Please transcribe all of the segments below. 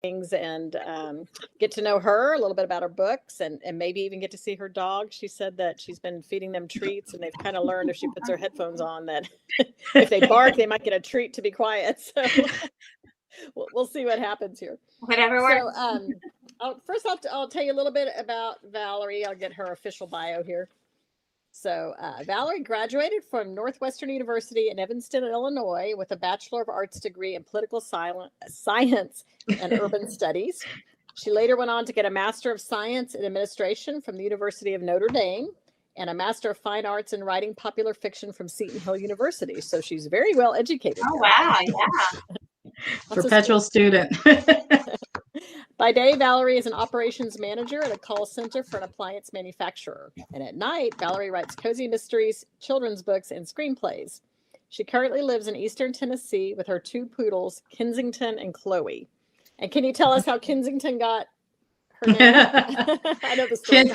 things and get to know her, a little bit about her books, and maybe even get to see her dog. She said that she's been feeding them treats, and they've kind of learned if she puts her headphones on that if they bark, they might get a treat to be quiet. So we'll see what happens here. Whatever works. So first off, I'll tell you a little bit about Valerie. I'll get her official bio here. So Valerie graduated from Northwestern University in Evanston, Illinois, with a Bachelor of Arts degree in Political Science and Urban Studies. She later went on to get a Master of Science in Administration from the University of Notre Dame and a Master of Fine Arts in Writing Popular Fiction from Seton Hill University. So she's very well educated. Oh, wow. Yeah. Perpetual student. By day, Valerie is an operations manager at a call center for an appliance manufacturer. And at night, Valerie writes cozy mysteries, children's books, and screenplays. She currently lives in Eastern Tennessee with her 2 poodles, Kensington and Chloe. And can you tell us how Kensington got her name? I know the story.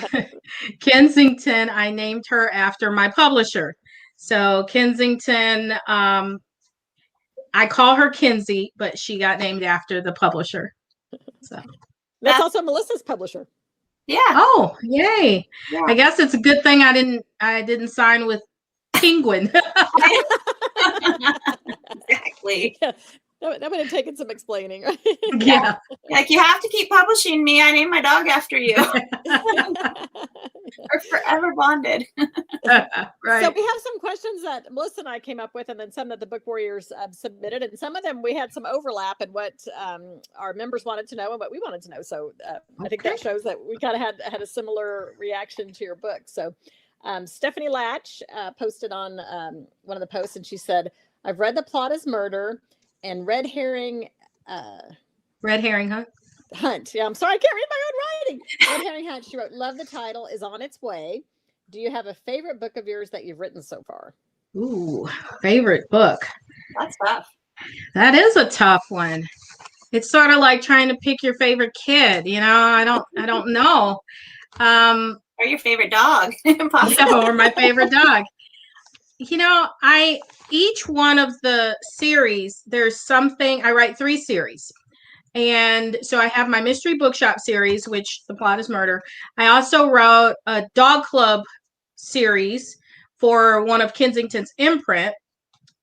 Kensington, I named her after my publisher. So Kensington, I call her Kenzie, but she got named after the publisher. So that's also Melissa's publisher. Yeah. Oh, yay. Yeah. I guess it's a good thing I didn't sign with Penguin. Exactly. Yeah. That would have taken some explaining, right? Yeah. Like, you have to keep publishing me. I named my dog after you. We're forever bonded. Right. So we have some questions that Melissa and I came up with, and then some that the Book Warriors submitted, and some of them we had some overlap in what our members wanted to know and what we wanted to know. So I think that shows that we kind of had a similar reaction to your book. So Stephanie Latch posted on one of the posts, and she said, "I've read The Plot is Murder and Red Herring Hunt. Yeah, I'm sorry, I can't read my own writing. Red Herring Hunt." She wrote, "Love the title, is on its way. Do you have a favorite book of yours that you've written so far?" Ooh, favorite book. That's tough. That is a tough one. It's sort of like trying to pick your favorite kid. You know, I don't know. Or your favorite dog. Or my favorite dog. You know, each one of the series, there's something. I write 3 series. And so I have my mystery bookshop series, which The Plot is Murder. I also wrote a dog club series for one of Kensington's imprint.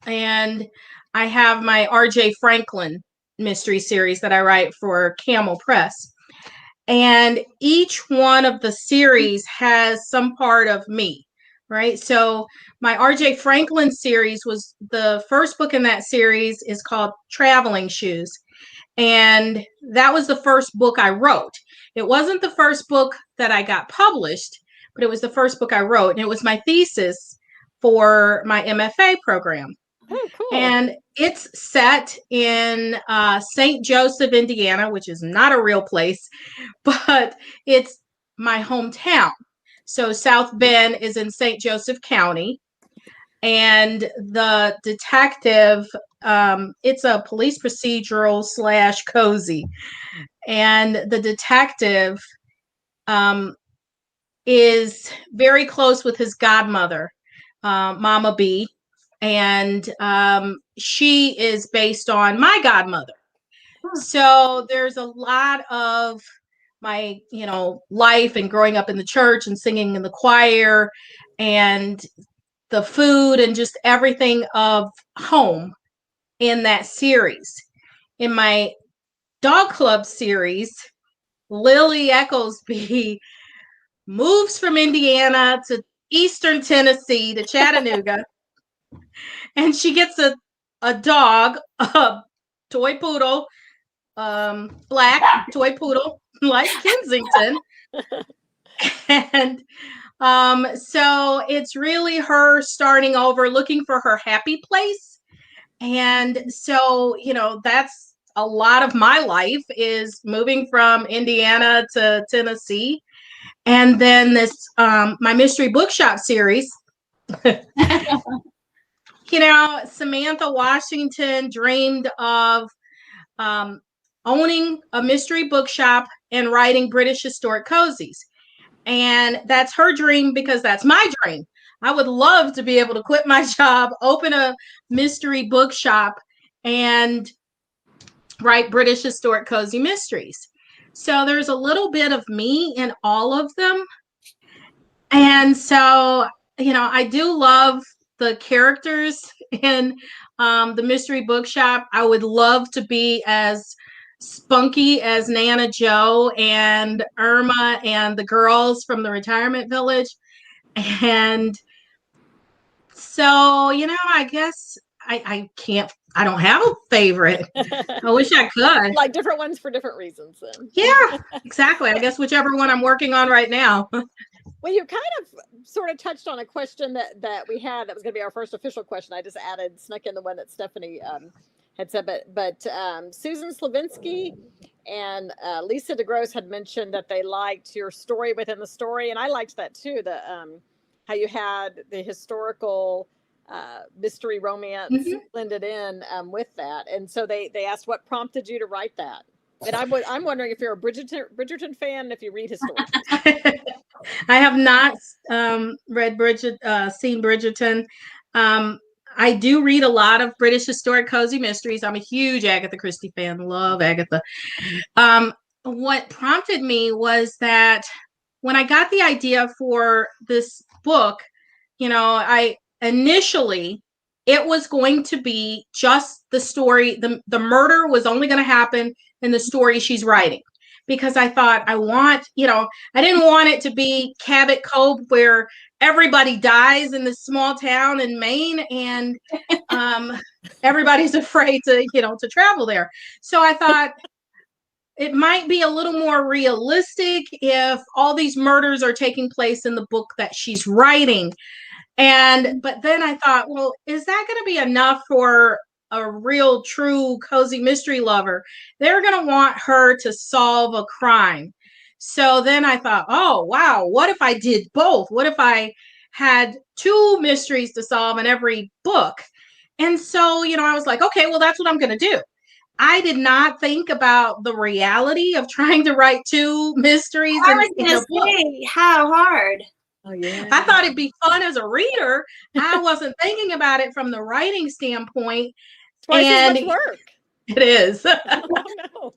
And I have my R.J. Franklin mystery series that I write for Camel Press. And each one of the series has some part of me, right? So my R.J. Franklin series was the first book in that series is called Traveling Shoes. And that was the first book I wrote. It wasn't the first book that I got published, but it was the first book I wrote. And it was my thesis for my MFA program. Oh, cool. And it's set in St. Joseph, Indiana, which is not a real place, but it's my hometown. So South Bend is in St. Joseph County. And the detective, it's a police procedural / cozy. And the detective is very close with his godmother, Mama B. And she is based on my godmother. So there's a lot of my, life and growing up in the church and singing in the choir and the food and just everything of home in that series. In my dog club series, Lily Ecclesby moves from Indiana to Eastern Tennessee to Chattanooga, and she gets a dog, a toy poodle, black toy poodle like Kensington. And so it's really her starting over, looking for her happy place. And so, that's a lot of my life is moving from Indiana to Tennessee. And then this, my mystery bookshop series, Samantha Washington dreamed of owning a mystery bookshop and writing British historic cozies. And that's her dream because that's my dream. I would love to be able to quit my job, open a mystery bookshop, and write British historic cozy mysteries. So there's a little bit of me in all of them. And so, I do love the characters in the mystery bookshop. I would love to be as spunky as Nana Joe and Irma and the girls from the retirement village. And so, I guess I don't have a favorite. I wish I could. Like different ones for different reasons then. Yeah, exactly. I guess whichever one I'm working on right now. Well, you kind of sort of touched on a question that we had that was going to be our first official question. I just snuck in the one that Stephanie had said, but Susan Slavinski and Lisa DeGrosse had mentioned that they liked your story within the story, and I liked that too. The how you had the historical mystery romance blended in with that, and so they asked what prompted you to write that. And I'm wondering if you're a Bridgerton fan, if you read his stories. I have not seen Bridgerton. I do read a lot of British historic cozy mysteries. I'm a huge Agatha Christie fan. Love Agatha. What prompted me was that when I got the idea for this book, I initially it was going to be just the story. The murder was only going to happen in the story she's writing, because I thought I didn't want it to be Cabot Cove where everybody dies in this small town in Maine and everybody's afraid to travel there. So I thought it might be a little more realistic if all these murders are taking place in the book that she's writing. But then I thought, well, is that going to be enough for a real true cozy mystery lover? They're going to want her to solve a crime. So then I thought, oh, wow, what if I did both? What if I had two mysteries to solve in every book? And so, I was like, okay, well, that's what I'm going to do. I did not think about the reality of trying to write two mysteries I was going to say, how hard? Oh, yeah. I thought it'd be fun as a reader. I wasn't thinking about it from the writing standpoint. Twice as much work. It is. Oh, no.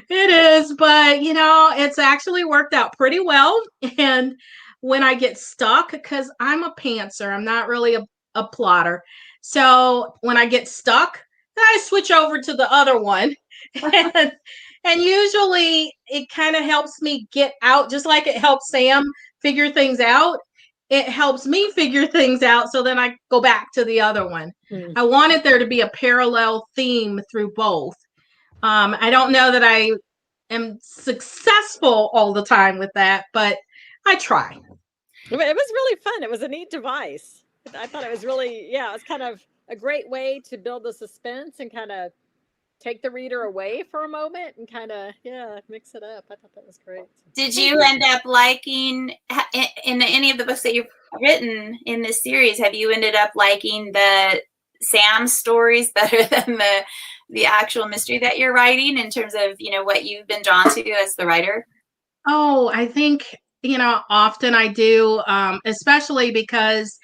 It is, but it's actually worked out pretty well. And when I get stuck, because I'm a pantser, I'm not really a plotter. So when I get stuck, then I switch over to the other one. And usually it kind of helps me get out, just like it helps Sam figure things out. It helps me figure things out. So then I go back to the other one. I wanted there to be a parallel theme through both. I don't know that I am successful all the time with that, but I try. It was really fun. It was a neat device. I thought it was really, it was kind of a great way to build the suspense and kind of take the reader away for a moment and kind of, mix it up. I thought that was great. Did you end up liking, in any of the books that you've written in this series, have you ended up liking the Sam stories better than the actual mystery that you're writing in terms of, what you've been drawn to as the writer? Oh, I think, often I do, especially because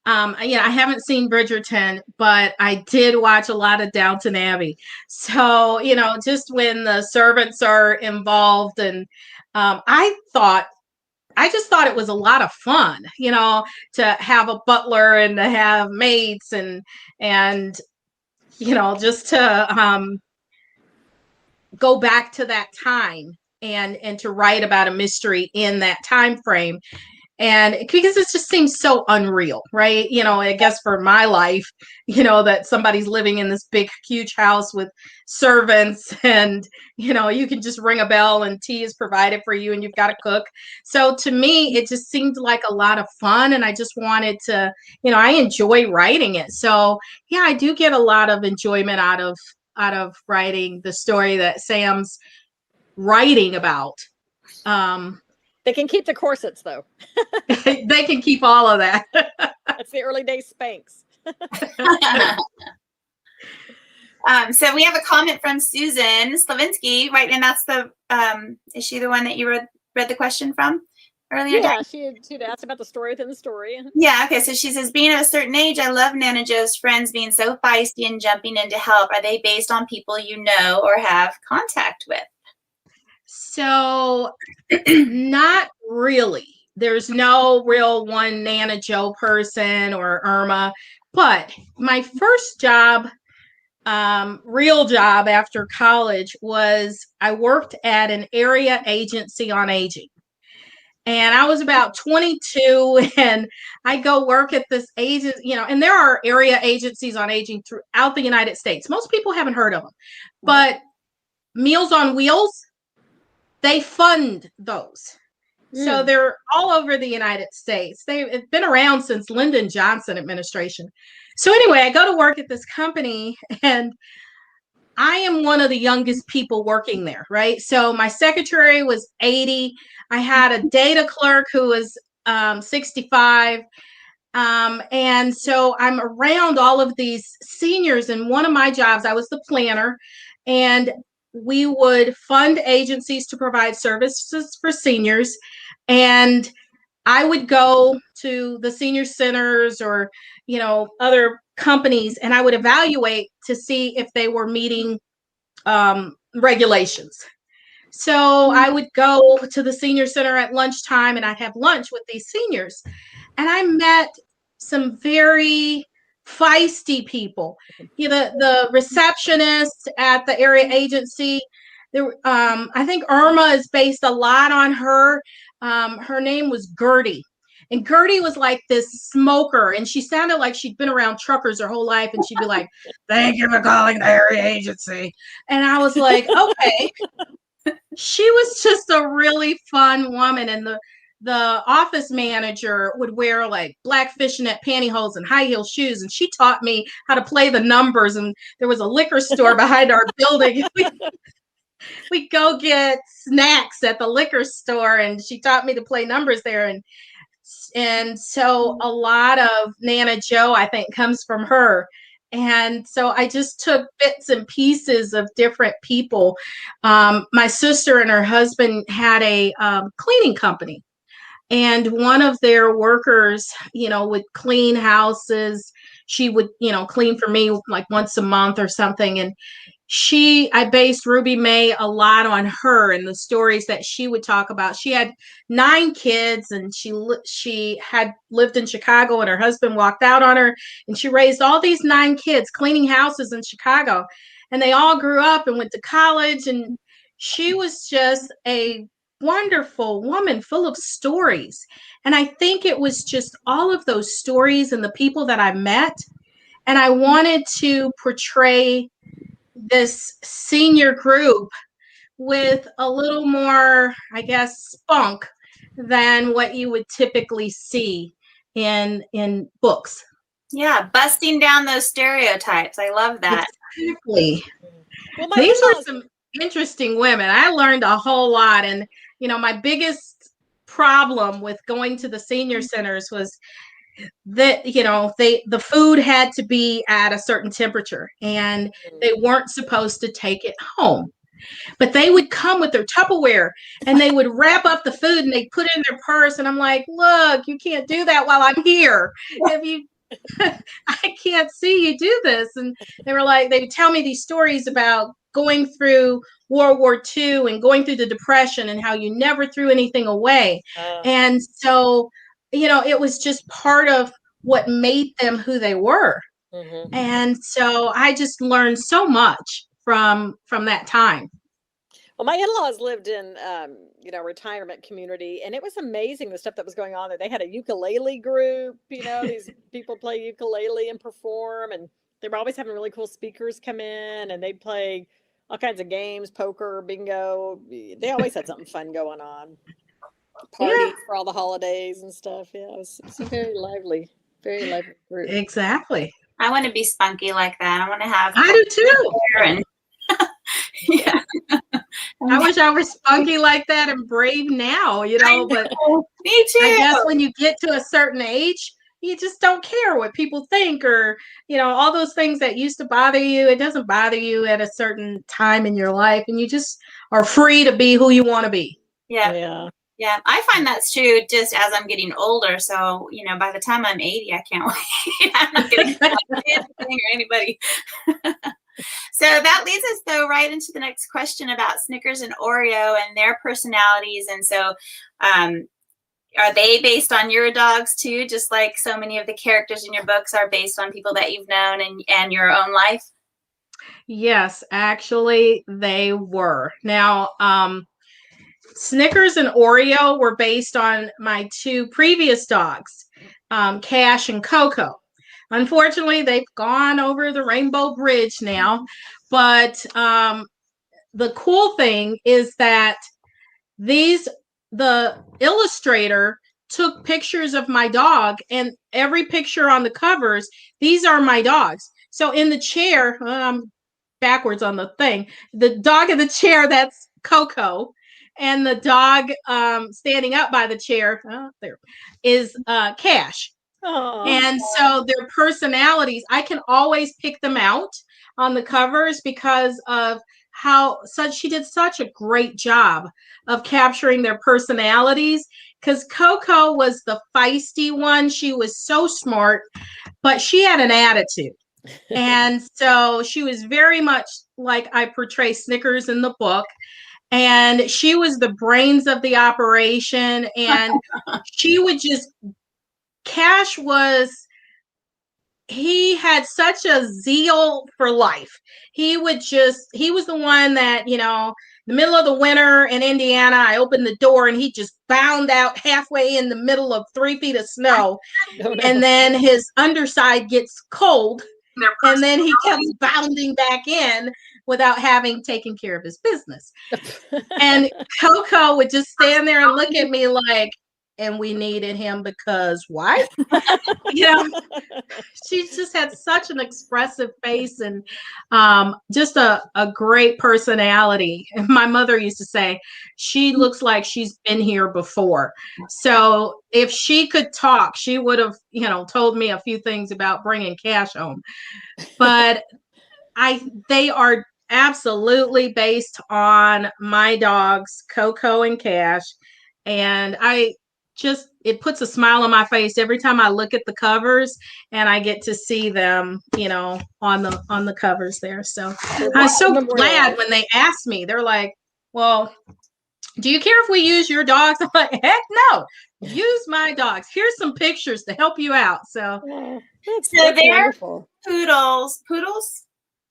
I haven't seen Bridgerton, but I did watch a lot of Downton Abbey. So, just when the servants are involved, and I just thought it was a lot of fun, to have a butler and to have maids and just to go back to that time and to write about a mystery in that time frame. And because it just seems so unreal, right? I guess for my life, that somebody's living in this big, huge house with servants and, you can just ring a bell and tea is provided for you and you've got to cook. So to me, it just seemed like a lot of fun. And I just wanted to, I enjoy writing it. So yeah, I do get a lot of enjoyment out of writing the story that Sam's writing about. They can keep the corsets, though. They can keep all of that. That's the early days Spanx. So we have a comment from Susan Slavinski, right? And that's is she the one that you read the question from? earlier? Yeah, she'd asked about the story within the story. Yeah, okay. So she says, being of a certain age, I love Nana Joe's friends being so feisty and jumping in to help. Are they based on people you know or have contact with? So not really. There's no real one Nana Joe person or Irma. But my first job, real job after college, was I worked at an area agency on aging. And I was about 22, and I go work at this agent, and there are area agencies on aging throughout the United States. Most people haven't heard of them, but Meals on Wheels, they fund those. So they're all over the United States. They've been around since Lyndon Johnson administration. So anyway, I go to work at this company, and I am one of the youngest people working there, right? So my secretary was 80. I had a data clerk who was 65. And so I'm around all of these seniors. And one of my jobs, I was the planner, and we would fund agencies to provide services for seniors. And I would go to the senior centers or, other companies, and I would evaluate to see if they were meeting regulations. So I would go to the senior center at lunchtime, and I'd have lunch with these seniors. And I met some very feisty people. The receptionist at the area agency, I think Irma is based a lot on her. Her name was Gertie. And Gertie was like this smoker, and she sounded like she'd been around truckers her whole life. And she'd be like, "Thank you for calling the area agency." And I was like, okay. She was just a really fun woman. And the office manager would wear like black fishnet pantyhose and high heel shoes. And she taught me how to play the numbers. And there was a liquor store behind our building. We go get snacks at the liquor store, and she taught me to play numbers there. And so a lot of Nana Joe, I think, comes from her. And so I just took bits and pieces of different people. My sister and her husband had a cleaning company, and one of their workers, would clean houses. She would, clean for me like once a month or something. And I based Ruby May a lot on her and the stories that she would talk about. She had 9 kids, and she had lived in Chicago, and her husband walked out on her, and she raised all these 9 kids cleaning houses in Chicago, and they all grew up and went to college. And she was just a wonderful woman full of stories. And I think it was just all of those stories and the people that I met. And I wanted to portray this senior group with a little more, I guess, spunk than what you would typically see in books. Yeah, busting down those stereotypes. I love that. Exactly. Well, these were some interesting women. I learned a whole lot. And, my biggest problem with going to the senior centers was that the food had to be at a certain temperature, and they weren't supposed to take it home. But they would come with their Tupperware, and they would wrap up the food, and they put it in their purse. And I'm like, look, you can't do that while I'm here. If you I can't see you do this. And they would tell me these stories about going through World War II and going through the Depression, and how you never threw anything away. And so, it was just part of what made them who they were. And so I just learned so much from that time. Well, my in-laws lived in, retirement community, and it was amazing the stuff that was going on there. They had a ukulele group, these people play ukulele and perform, and they were always having really cool speakers come in, and they'd play all kinds of games, poker, bingo. They always had something fun going on. Parties for all the holidays and stuff. Yeah, it was a very lively group. Exactly. I want to be spunky like that. I want to have. I do too. And yeah. I wish I was spunky like that and brave now, but me too. I guess when you get to a certain age, you just don't care what people think, or, all those things that used to bother you. It doesn't bother you at a certain time in your life, and you just are free to be who you want to be. Yeah. Yeah, I find that's true just as I'm getting older. So, you know, by the time I'm 80, I can't wait. I'm not getting anything or anybody. So that leads us, though, right into the next question about Snickers and Oreo and their personalities. And so are they based on your dogs, too, just like so many of the characters in your books are based on people that you've known and your own life? Yes, actually, they were. Now, Snickers and Oreo were based on my two previous dogs, Cash and Coco. Unfortunately, they've gone over the Rainbow Bridge now. But the cool thing is that the illustrator took pictures of my dog, and every picture on the covers, these are my dogs. So in the chair, backwards on the thing, the dog in the chair, that's Coco. And the dog standing up by the chair, there is Cash. Aww. And so their personalities, I can always pick them out on the covers because of she did such a great job of capturing their personalities. Because Coco was the feisty one. She was so smart, but she had an attitude. And so she was very much like I portray Snickers in the book. And she was the brains of the operation. And she would just, Cash he had such a zeal for life. He was the one that, you know, the middle of the winter in Indiana, I opened the door and he just bound out halfway in the middle of 3 feet of snow. Oh, no. And then his underside gets cold. And then he kept bounding back in without having taken care of his business. And Coco would just stand there and look at me like, and we needed him because why? You know, she just had such an expressive face and just a great personality. And my mother used to say, she looks like she's been here before. So if she could talk, she would have, you know, told me a few things about bringing Cash home. But they are absolutely based on my dogs, Coco and Cash. And it puts a smile on my face every time I look at the covers and I get to see them, you know, on the covers there. So I'm so glad when they asked me, they're like, well, do you care if we use your dogs? I'm like, heck no, use my dogs. Here's some pictures to help you out. So, so they're wonderful. Poodles.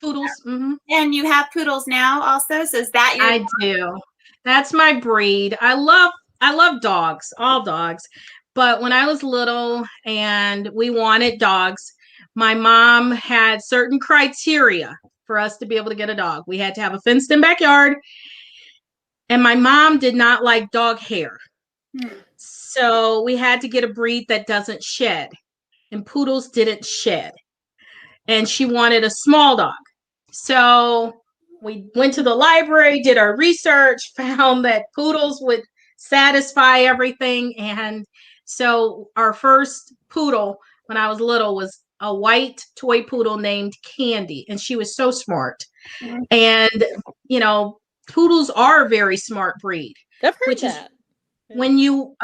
Mm-hmm. And you have poodles now also. So is that your? I do. That's my breed. I love dogs, all dogs. But when I was little and we wanted dogs, my mom had certain criteria for us to be able to get a dog. We had to have a fenced-in backyard. And my mom did not like dog hair. So we had to get a breed that doesn't shed. And poodles didn't shed. And she wanted a small dog. So we went to the library, did our research, found that poodles would satisfy everything. And so our first poodle when I was little was a white toy poodle named Candy. And she was so smart. And, you know, poodles are a very smart breed. I've heard that. When you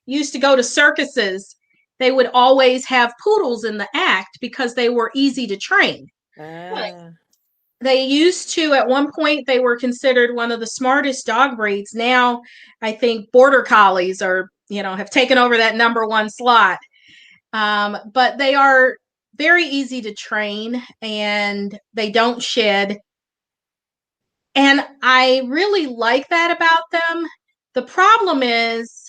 used to go to circuses, they would always have poodles in the act because they were easy to train. They used to, at one point, they were considered one of the smartest dog breeds. Now, I think border collies have taken over that number one slot. But they are very easy to train and they don't shed. And I really like that about them. The problem is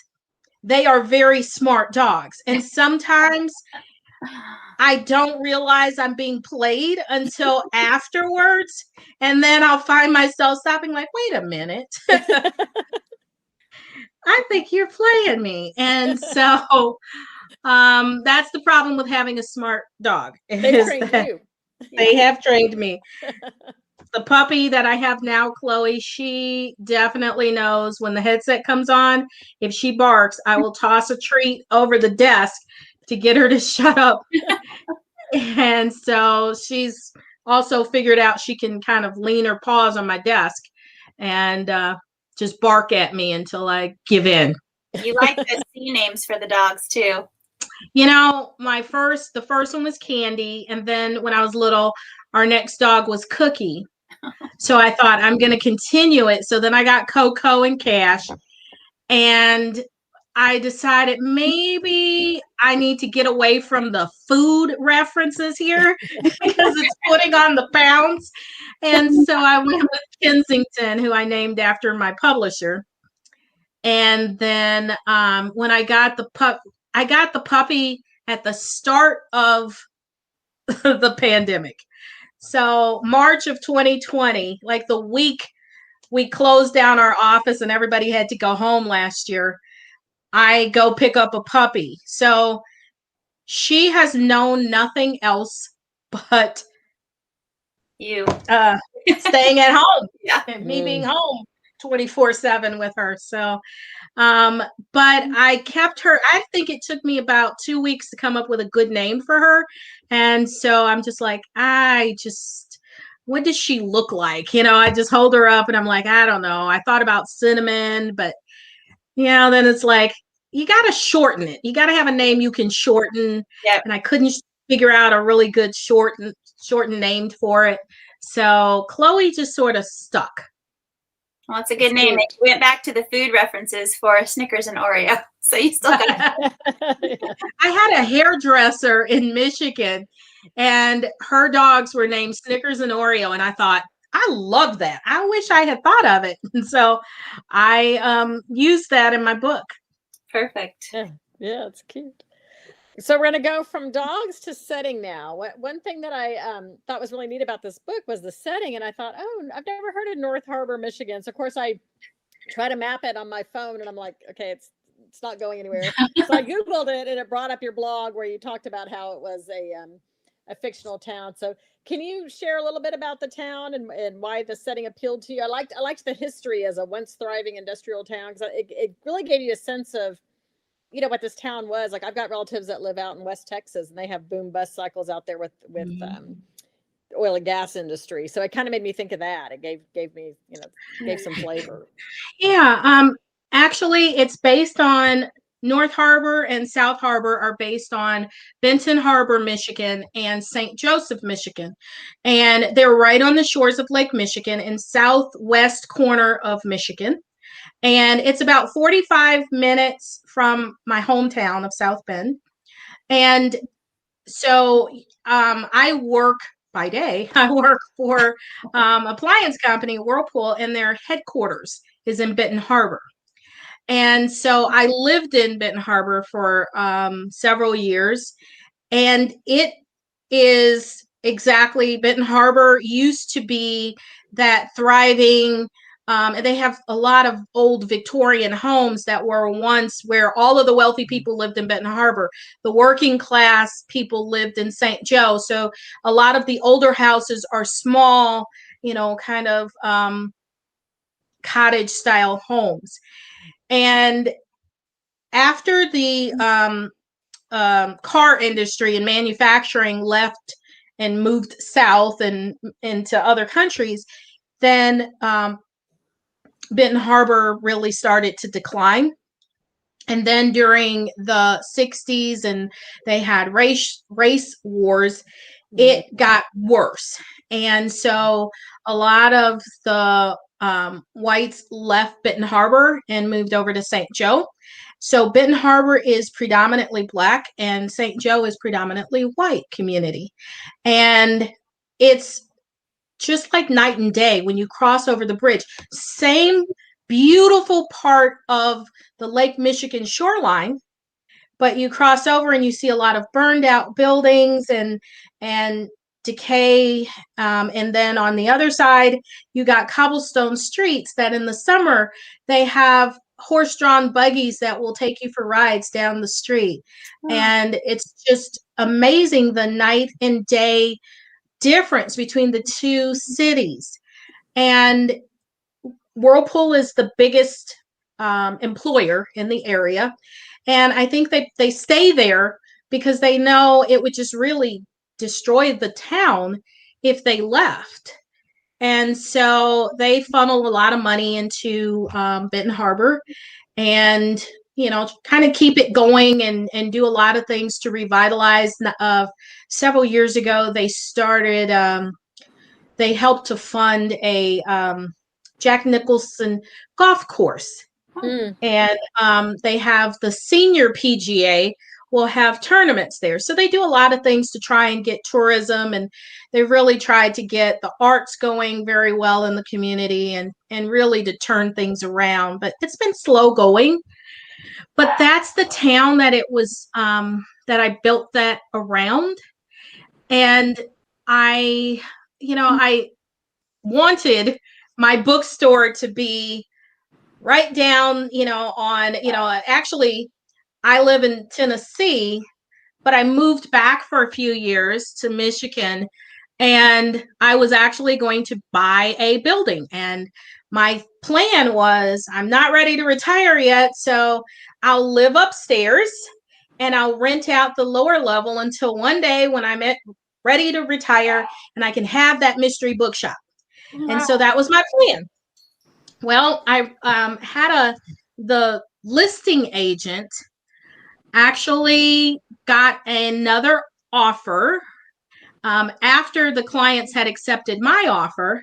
they are very smart dogs. And sometimes I don't realize I'm being played until afterwards. And then I'll find myself stopping like, wait a minute. I think you're playing me. And so that's the problem with having a smart dog. They've trained you. They have trained me. The puppy that I have now, Chloe, she definitely knows when the headset comes on. If she barks, I will toss a treat over the desk to get her to shut up. And so she's also figured out she can kind of lean her paws on my desk. And just bark at me until I give in. You like the C names for the dogs too. You know, the first one was Candy, and then when I was little, our next dog was Cookie. So I thought I'm going to continue it. So then I got Coco and Cash, and I decided maybe I need to get away from the food references here because it's putting on the pounds. And so I went with Kensington, who I named after my publisher. And then when I got the puppy at the start of the pandemic. So March of 2020, like the week we closed down our office and everybody had to go home last year, I go pick up a puppy. So she has known nothing else but You. Staying at home. Yeah. And me being home 24/7 with her. So but I kept her. I think it took me about 2 weeks to come up with a good name for her. And so I'm just like, what does she look like? You know, I just hold her up and I'm like, I don't know. I thought about Cinnamon, but then it's like, you got to shorten it. You got to have a name you can shorten. Yep. And I couldn't figure out a really good shortened name for it. So Chloe just sort of stuck. Well, it's a good name. You went back to the food references for Snickers and Oreo. So you still got I had a hairdresser in Michigan, and her dogs were named Snickers and Oreo. And I thought, I love that. I wish I had thought of it. And so I used that in my book. Perfect. Yeah, it's cute. So we're going to go from dogs to setting now. One thing that I thought was really neat about this book was the setting. And I thought, oh, I've never heard of North Harbor, Michigan. So, of course, I try to map it on my phone. And I'm like, okay, it's not going anywhere. So I Googled it, and it brought up your blog where you talked about how it was a fictional town. So can you share a little bit about the town and why the setting appealed to you? I liked the history as a once thriving industrial town, because it really gave you a sense of, what this town was. Like, I've got relatives that live out in West Texas, and they have boom bust cycles out there with oil and gas industry. So it kind of made me think of that. It gave me, gave some flavor. Yeah. Actually, it's based on North Harbor and South Harbor are based on Benton Harbor, Michigan, and St. Joseph, Michigan. And they're right on the shores of Lake Michigan in southwest corner of Michigan. And it's about 45 minutes from my hometown of South Bend. And so I work by day. I work for appliance company, Whirlpool, and their headquarters is in Benton Harbor. And so I lived in Benton Harbor for several years. And it is exactly, Benton Harbor used to be that thriving, and they have a lot of old Victorian homes that were once where all of the wealthy people lived in Benton Harbor. The working class people lived in St. Joe. So a lot of the older houses are small, kind of cottage style homes. And after the car industry and manufacturing left and moved south and into other countries, then Benton Harbor really started to decline. And then during the 60s, and they had race wars, it got worse. And so a lot of the whites left Benton Harbor and moved over to St. Joe. So Benton Harbor is predominantly Black, and St. Joe is predominantly white community. And it's just like night and day when you cross over the bridge. Same beautiful part of the Lake Michigan shoreline, but you cross over and you see a lot of burned out buildings and decay. And then on the other side, you got cobblestone streets that in the summer, they have horse-drawn buggies that will take you for rides down the street. And it's just amazing the night and day difference between the two cities. And Whirlpool is the biggest employer in the area. And I think they stay there because they know it would just really destroy the town if they left. And so they funnel a lot of money into Benton Harbor, and kind of keep it going and do a lot of things to revitalize. Several years ago, they started. They helped to fund a Jack Nicholson golf course, Mm. and they have the senior PGA will have tournaments there. So they do a lot of things to try and get tourism, and they really tried to get the arts going very well in the community and really to turn things around. But it's been slow going. But that's the town that it was that I built that around. And I wanted my bookstore to be right down, actually I live in Tennessee, but I moved back for a few years to Michigan, and I was actually going to buy a building. And my plan was, I'm not ready to retire yet, so I'll live upstairs and I'll rent out the lower level until one day when I'm ready to retire and I can have that mystery bookshop. And so that was my plan. Well, I had the listing agent actually got another offer after the clients had accepted my offer,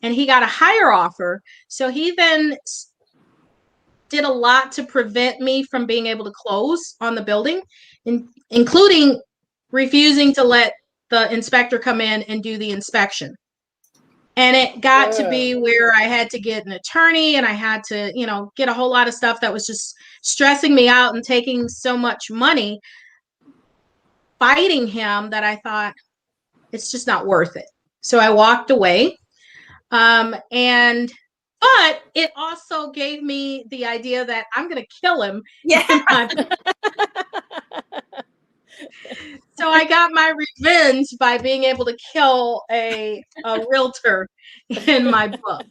and he got a higher offer. So he then did a lot to prevent me from being able to close on the building, including refusing to let the inspector come in and do the inspection. And it got to be where I had to get an attorney, and I had to, get a whole lot of stuff that was just stressing me out and taking so much money fighting him that I thought it's just not worth it. So I walked away. But it also gave me the idea that I'm going to kill him. Yeah. So I got my revenge by being able to kill a realtor in my book.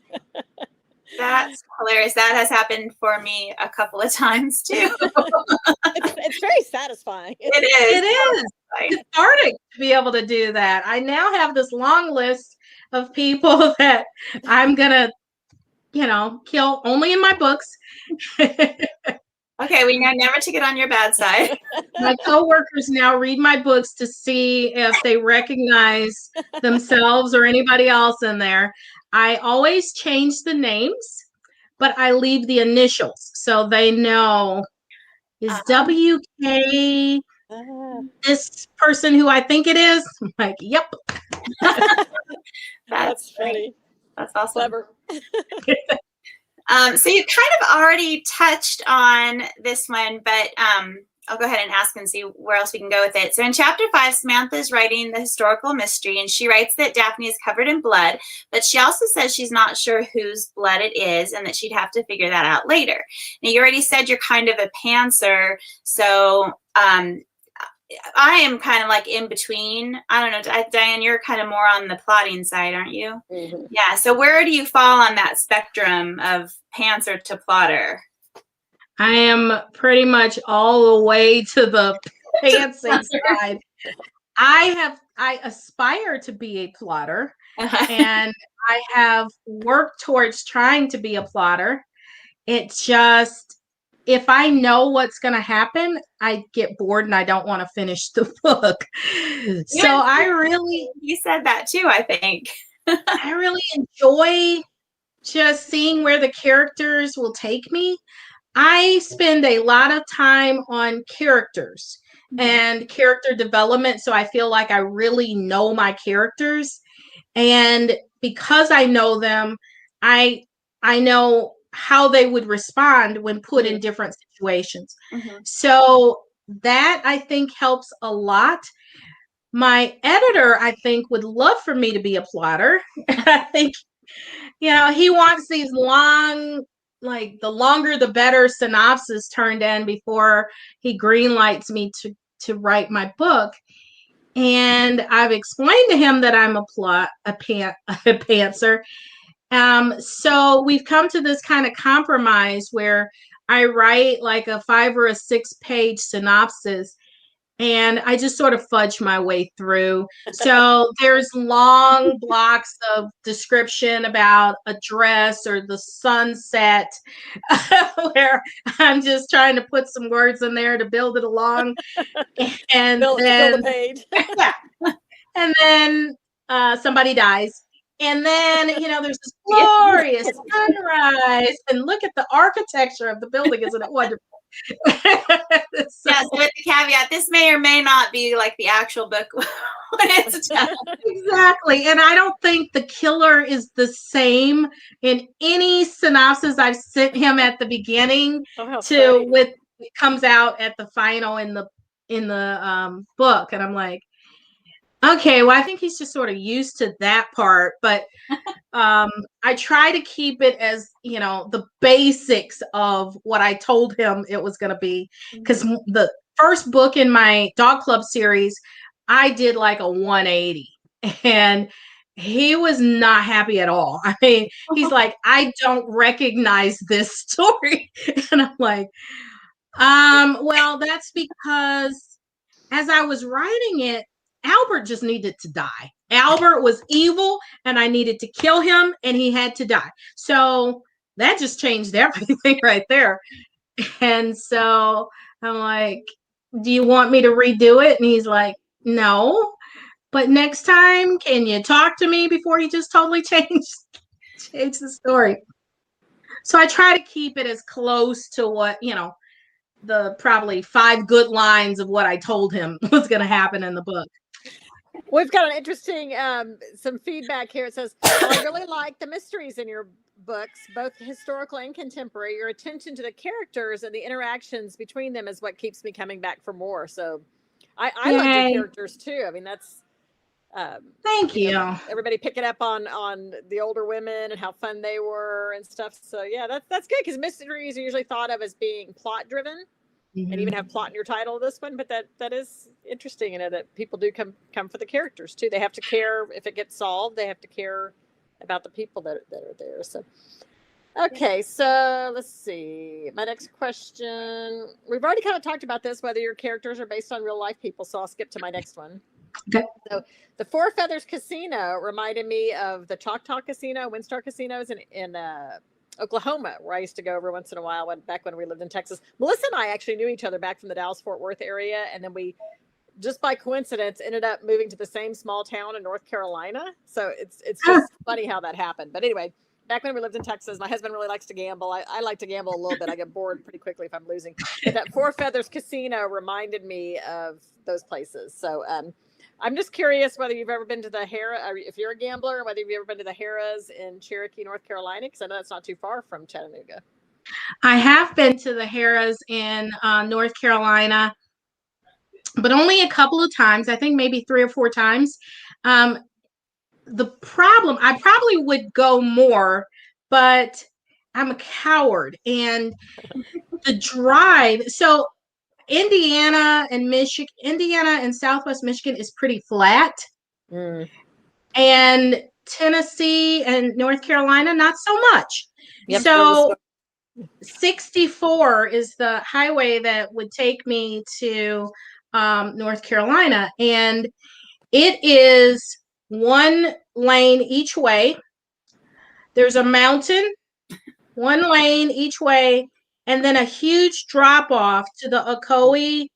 That's hilarious. That has happened for me a couple of times too. It's very satisfying. It is. It is. It's cathartic to be able to do that. I now have this long list of people that I'm gonna, kill only in my books. Okay, we know never to get on your bad side. My coworkers now read my books to see if they recognize themselves or anybody else in there. I always change the names, but I leave the initials so they know is WK this person who I think it is. I'm like, yep. That's funny. That's awesome. Clever. So you kind of already touched on this one, but I'll go ahead and ask and see where else we can go with it. So in chapter 5, Samantha's writing the historical mystery, and she writes that Daphne is covered in blood, but she also says she's not sure whose blood it is and that she'd have to figure that out later. Now, you already said you're kind of a pantser, so I am kind of like in between. I don't know, Diane, you're kind of more on the plotting side, aren't you? Mm-hmm. Yeah. So where do you fall on that spectrum of pantser to plotter? I am pretty much all the way to the pantsing side. I aspire to be a plotter, and I have worked towards trying to be a plotter. It's just, if I know what's going to happen, I get bored and I don't want to finish the book. So you said that too, I think. I really enjoy just seeing where the characters will take me. I spend a lot of time on characters and character development, so I feel like I really know my characters. And because I know them, I know how they would respond when put in different situations. So that, I think, helps a lot. My editor, I think, would love for me to be a plotter. I think, he wants these long, like the longer the better synopsis turned in before he greenlights me to write my book. And I've explained to him that I'm a pantser. So we've come to this kind of compromise where I write like a 5 or a 6 page synopsis, and I just sort of fudged my way through. So there's long blocks of description about a dress or the sunset where I'm just trying to put some words in there to build it along. And Fill then the page. yeah. And then somebody dies. And then, there's this glorious sunrise. And look at the architecture of the building. Isn't it wonderful? Yes, with the caveat, this may or may not be like the actual book when it's done. Exactly. And I don't think the killer is the same in any synopsis I've sent him at the beginning with it comes out at the final in the book. And I'm like, okay, well, I think he's just sort of used to that part, but I try to keep it as, the basics of what I told him it was going to be. Because the first book in my dog club series, I did like a 180, and he was not happy at all. I mean, he's like, I don't recognize this story. And I'm like, well, that's because as I was writing it, Albert just needed to die. Albert was evil, and I needed to kill him, and he had to die. So that just changed everything right there. And so I'm like, do you want me to redo it? And he's like, no. But next time, can you talk to me before you just totally change the story? So I try to keep it as close to what, the probably 5 good lines of what I told him was going to happen in the book. We've got an interesting some feedback here. It says, I really like the mysteries in your books, both historical and contemporary. Your attention to the characters and the interactions between them is what keeps me coming back for more. So I love your characters too. I mean, that's thank you. Everybody picking up on the older women and how fun they were and stuff. So yeah, that's good, because mysteries are usually thought of as being plot driven. Mm-hmm. And even have plot in your title of this one, but that is interesting, that people do come for the characters too. They have to care if it gets solved. They have to care about the people that are there. So, okay, so let's see. My next question. We've already kind of talked about this, whether your characters are based on real life people. So I'll skip to my next one. Okay. So the Four Feathers Casino reminded me of the Choctaw Casino, Windstar Casinos in Oklahoma, where I used to go every once in a while back when we lived in Texas. Melissa and I actually knew each other back from the Dallas-Fort Worth area, and then we, just by coincidence, ended up moving to the same small town in North Carolina. So it's just funny how that happened. But anyway, back when we lived in Texas, my husband really likes to gamble. I like to gamble a little bit. I get bored pretty quickly if I'm losing. But that Four Feathers Casino reminded me of those places. So I'm just curious whether you've ever been to the if you're a gambler, whether you've ever been to the Harrah's in Cherokee, North Carolina, because I know that's not too far from Chattanooga. I have been to the Harrah's in North Carolina, but only a couple of times. I think maybe 3 or 4 times. The problem, I probably would go more, but I'm a coward. And the drive, so Indiana and Southwest Michigan is pretty flat. And Tennessee and North Carolina, not so much. Yep, so 64 is the highway that would take me to North Carolina. And it is 1 lane each way. There's a mountain, 1 lane each way, and then a huge drop off to the Ocoee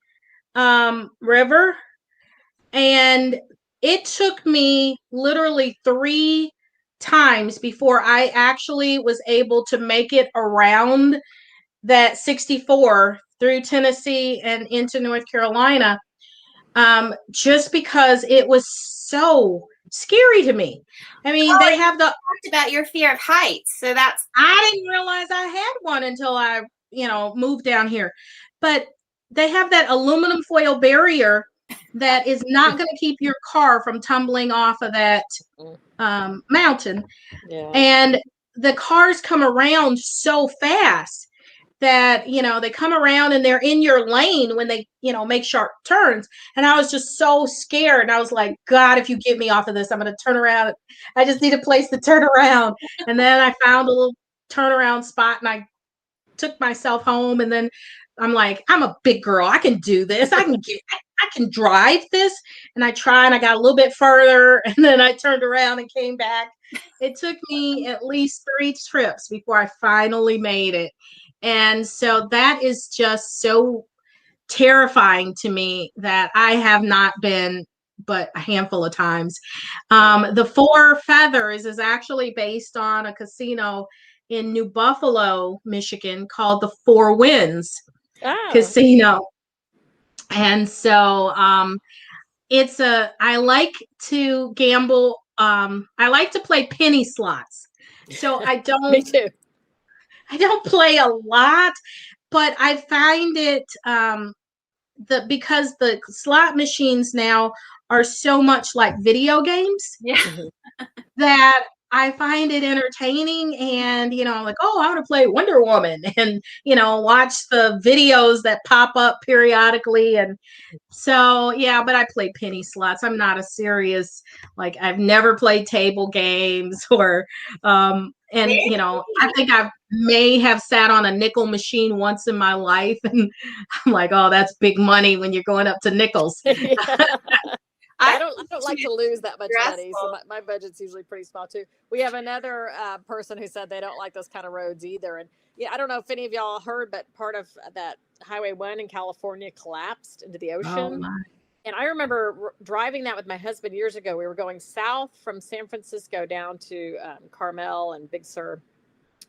River. And it took me literally 3 times before I actually was able to make it around that 64 through Tennessee and into North Carolina, just because it was so scary to me. I mean, they have talked about your fear of heights. So I didn't realize I had one until I, moved down here. But they have that aluminum foil barrier that is not going to keep your car from tumbling off of that mountain. Yeah. And the cars come around so fast that, they come around and they're in your lane when they, make sharp turns. And I was just so scared. I was like, God, if you get me off of this, I'm going to turn around. I just need a place to turn around. And then I found a little turnaround spot and I took myself home. And then I'm like, I'm a big girl. I can do this. I can drive this. And I tried, and I got a little bit further, and then I turned around and came back. It took me at least 3 trips before I finally made it. And so that is just so terrifying to me that I have not been but a handful of times. The Four Feathers is actually based on a casino in New Buffalo, Michigan called the Four Winds Casino. And so I like to gamble. I like to play penny slots. So I don't Me too. I don't play a lot, but I find it because the slot machines now are so much like video games that I find it entertaining. And, I'm like, oh, I want to play Wonder Woman and, watch the videos that pop up periodically. And so, yeah, but I play penny slots. I'm not a serious, like, I've never played table games or, I think I may have sat on a nickel machine once in my life. And I'm like, oh, that's big money when you're going up to nickels. I don't like to lose that much money, so my budget's usually pretty small too. We have another person who said they don't like those kind of roads either, and I don't know if any of y'all heard, but part of that Highway 1 in California collapsed into the ocean. Oh, and I remember driving that with my husband years ago. We were going south from San Francisco down to Carmel and Big Sur,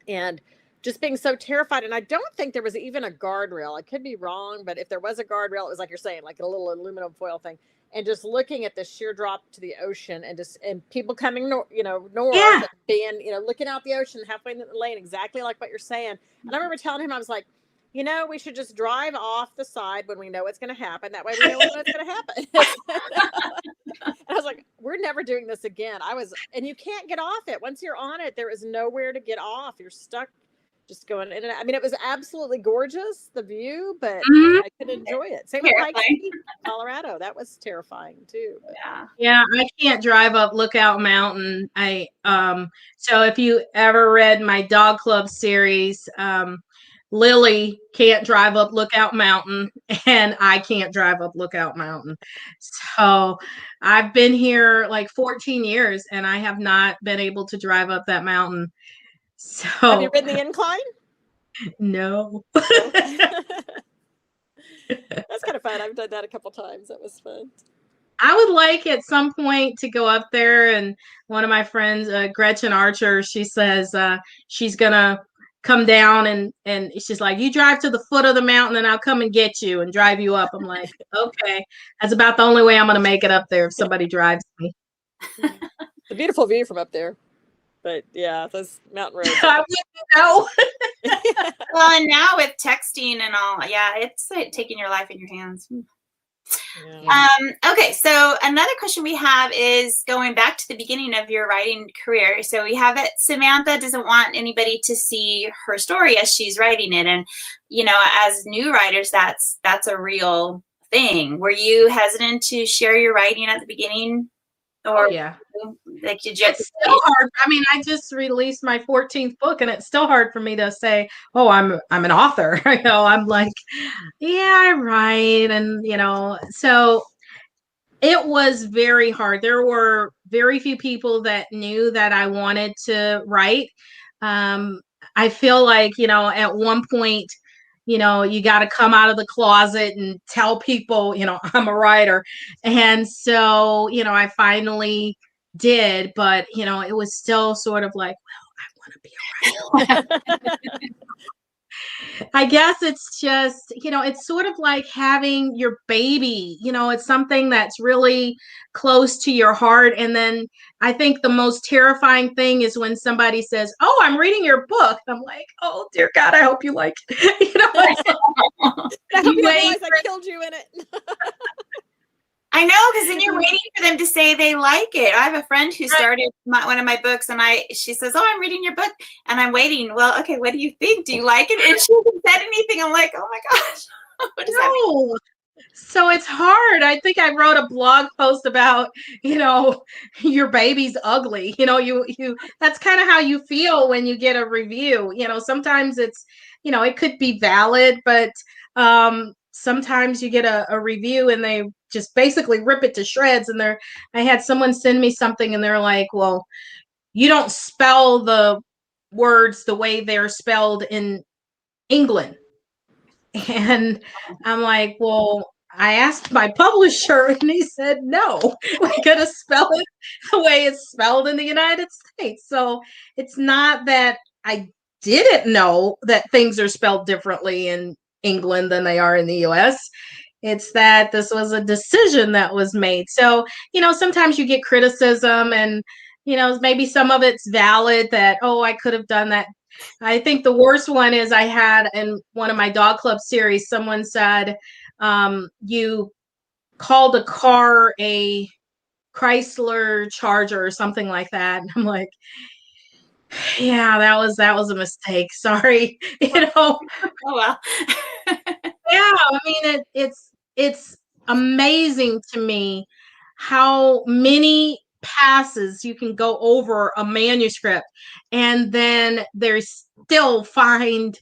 and just being so terrified. And I don't think there was even a guardrail. I could be wrong, but if there was a guardrail, it was like you're saying, like a little aluminum foil thing. And just looking at the sheer drop to the ocean, and people coming north, and being, looking out the ocean halfway in the lane, exactly like what you're saying. And I remember telling him, I was like, we should just drive off the side when we know what's going to happen. That way we know what's going to happen. And I was like, we're never doing this again. And you can't get off it. Once you're on it, there is nowhere to get off. You're stuck just going in and out. I mean, it was absolutely gorgeous, the view, but I couldn't enjoy it. Same with Colorado. That was terrifying too. Yeah, I can't drive up Lookout Mountain. So if you ever read my dog club series, Lily can't drive up Lookout Mountain, and I can't drive up Lookout Mountain. So I've been here like 14 years, and I have not been able to drive up that mountain. So have you ridden the incline? No. That's kind of fun. I've done that a couple times. That was fun. I would like at some point to go up there, and one of my friends, Gretchen Archer, she says she's gonna come down and she's like, you drive to the foot of the mountain and I'll come and get you and drive you up. I'm like, okay, that's about the only way I'm gonna make it up there if somebody drives me. The beautiful view from up there. But yeah, those mountain roads. I wouldn't know. Well, and now with texting and all, it's like taking your life in your hands. Yeah. Okay, so another question we have is going back to the beginning of your writing career. So we have it, Samantha doesn't want anybody to see her story as she's writing it. And, as new writers, that's a real thing. Were you hesitant to share your writing at the beginning? Or like, did you? It's still hard. I mean, I just released my 14th book, and it's still hard for me to say, "Oh, I'm an author." I'm like, "Yeah, I write," and so it was very hard. There were very few people that knew that I wanted to write. I feel like at one point, you got to come out of the closet and tell people, I'm a writer. And so, I finally did, but, it was still sort of like, well, I want to be a writer. I guess it's just, it's sort of like having your baby, it's something that's really close to your heart. And then I think the most terrifying thing is when somebody says, oh, I'm reading your book. I'm like, oh, dear God, I hope you like it. I hope you realize I killed you in it. I know, because then you're waiting for them to say they like it. I have a friend who started one of my books, and she says, "Oh, I'm reading your book," and I'm waiting. Well, okay, what do you think? Do you like it? And she hasn't said anything. I'm like, oh my gosh, what does that mean? So it's hard. I think I wrote a blog post about, your baby's ugly. You that's kind of how you feel when you get a review. Sometimes it's, it could be valid, but sometimes you get a review and they just basically rip it to shreds. And I had someone send me something and they're like, well, you don't spell the words the way they're spelled in England. And I'm like, well, I asked my publisher and he said, no, we're going to spell it the way it's spelled in the United States. So it's not that I didn't know that things are spelled differently in England than they are in the US. It's that this was a decision that was made. So, sometimes you get criticism and, maybe some of it's valid that, oh, I could have done that. I think the worst one is I had in one of my dog club series, someone said, you called a car a Chrysler Charger or something like that. And I'm like, yeah, that was a mistake. Sorry. Oh, well. Yeah, I mean it's amazing to me how many passes you can go over a manuscript and then there's still find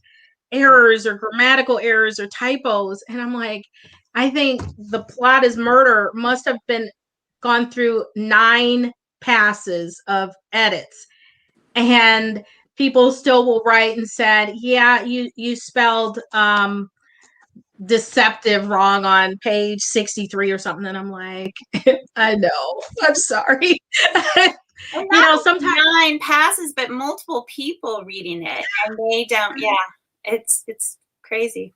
errors or grammatical errors or typos. And I'm like, I think The Plot is Murder must have been gone through 9 passes of edits. And people still will write and said, yeah, you spelled deceptive wrong on page 63 or something. And I'm like, I know, I'm sorry. Sometimes 9 passes, but multiple people reading it and they don't. Yeah, it's crazy.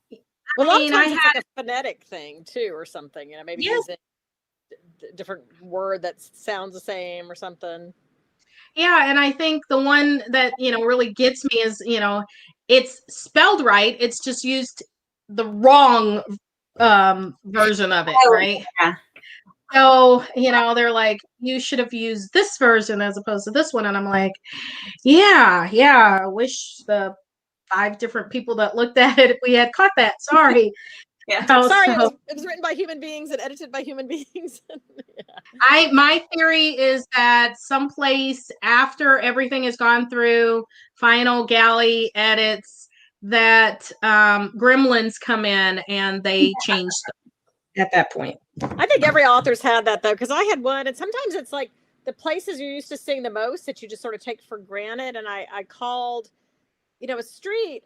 Well, a lot of times it's like a phonetic thing too, or something. Maybe using a different word that sounds the same or something. Yeah, and I think the one that really gets me is it's spelled right. It's just used the wrong version of it, right? Yeah. So they're like, you should have used this version as opposed to this one, and I'm like, yeah. I wish the 5 different people that looked at it, if we had caught that. Sorry. Yeah. Sorry, it was written by human beings and edited by human beings. Yeah. My theory is that someplace after everything has gone through final galley edits, that gremlins come in and they change them at that point. I think every author's had that though, because I had one, and sometimes it's like the places you're used to seeing the most that you just sort of take for granted. And I called, a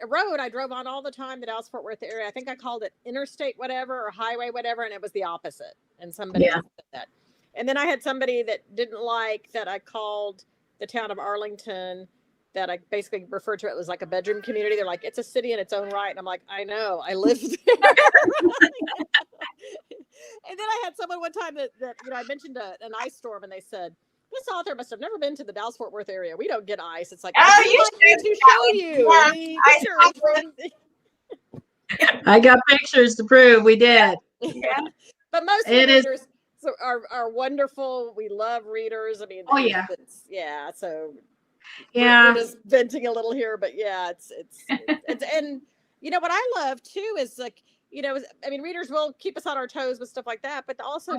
road I drove on all the time, the Dallas-Fort Worth area. I think I called it interstate whatever or highway whatever, and it was the opposite. And somebody said that. And then I had somebody that didn't like that I called the town of Arlington, that I basically referred to it as like a bedroom community. They're like, it's a city in its own right. And I'm like, I know, I live there. And then I had someone one time that I mentioned an ice storm, and they said, this author must have never been to the Dallas-Fort Worth area. We don't get ice. It's like, oh, you to show you. I got pictures to prove we did. Yeah. But most of the readers are wonderful. We love readers. I mean, so we're just venting a little here, but yeah, it's and what I love too is like, readers will keep us on our toes with stuff like that, but also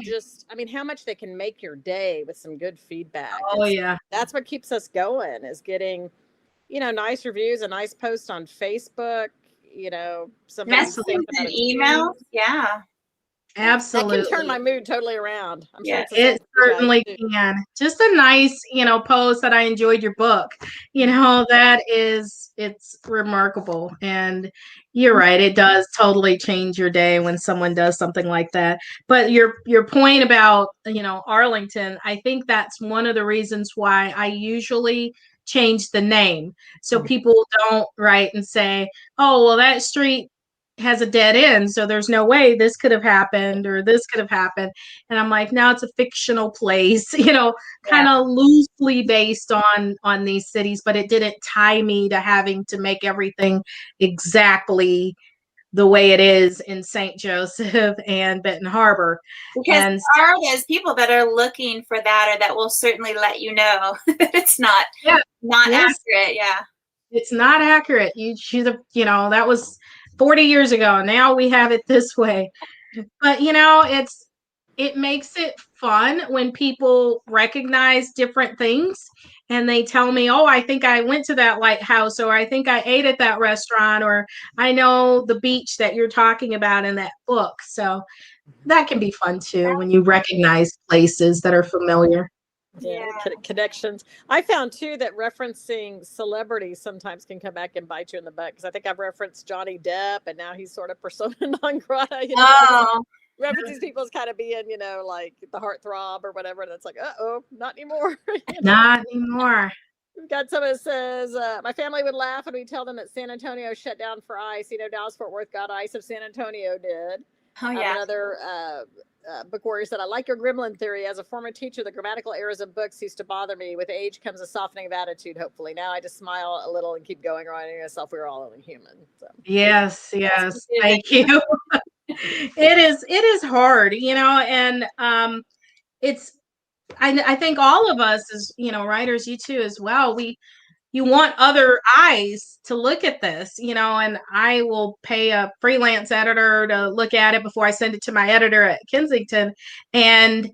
how much they can make your day with some good feedback. That's what keeps us going, is getting, nice reviews, a nice post on Facebook, some messages and emails. Yeah. Absolutely. That can turn my mood totally around. I'm sure it certainly can. Just a nice, post that I enjoyed your book. It's remarkable. And you're right. It does totally change your day when someone does something like that. But your point about, Arlington, I think that's one of the reasons why I usually change the name. So people don't write and say, oh, well, that street has a dead end, so there's no way this could have happened or this could have happened. And I'm like, now it's a fictional place, kind of loosely based on these cities, but it didn't tie me to having to make everything exactly the way it is in St. Joseph and Benton Harbor. Because there are those people that are looking for that, or that will certainly let you know that it's not accurate. Yeah. It's not accurate. You should have, that was 40 years ago. Now we have it this way. But it makes it fun when people recognize different things and they tell me, oh, I think I went to that lighthouse, or I think I ate at that restaurant, or I know the beach that you're talking about in that book. So that can be fun too, when you recognize places that are familiar. Yeah, connections. I found too that referencing celebrities sometimes can come back and bite you in the butt, because I think I've referenced Johnny Depp, and now he's sort of persona non grata. Oh, References people as kind of being, like the heartthrob or whatever. And it's like, not anymore. Not anymore. We've got someone that says, my family would laugh when we tell them that San Antonio shut down for ice. Dallas Fort Worth got ice if San Antonio did. oh yeah. Another book warrior said, I like your gremlin theory. As a former teacher, the grammatical errors of books used to bother me. With age comes a softening of attitude, hopefully. Now I just smile a little and keep going, reminding myself we're all only human. So. Yes. Thank you. It is hard, and I think all of us as, writers, you too as well, you want other eyes to look at this, and I will pay a freelance editor to look at it before I send it to my editor at Kensington. And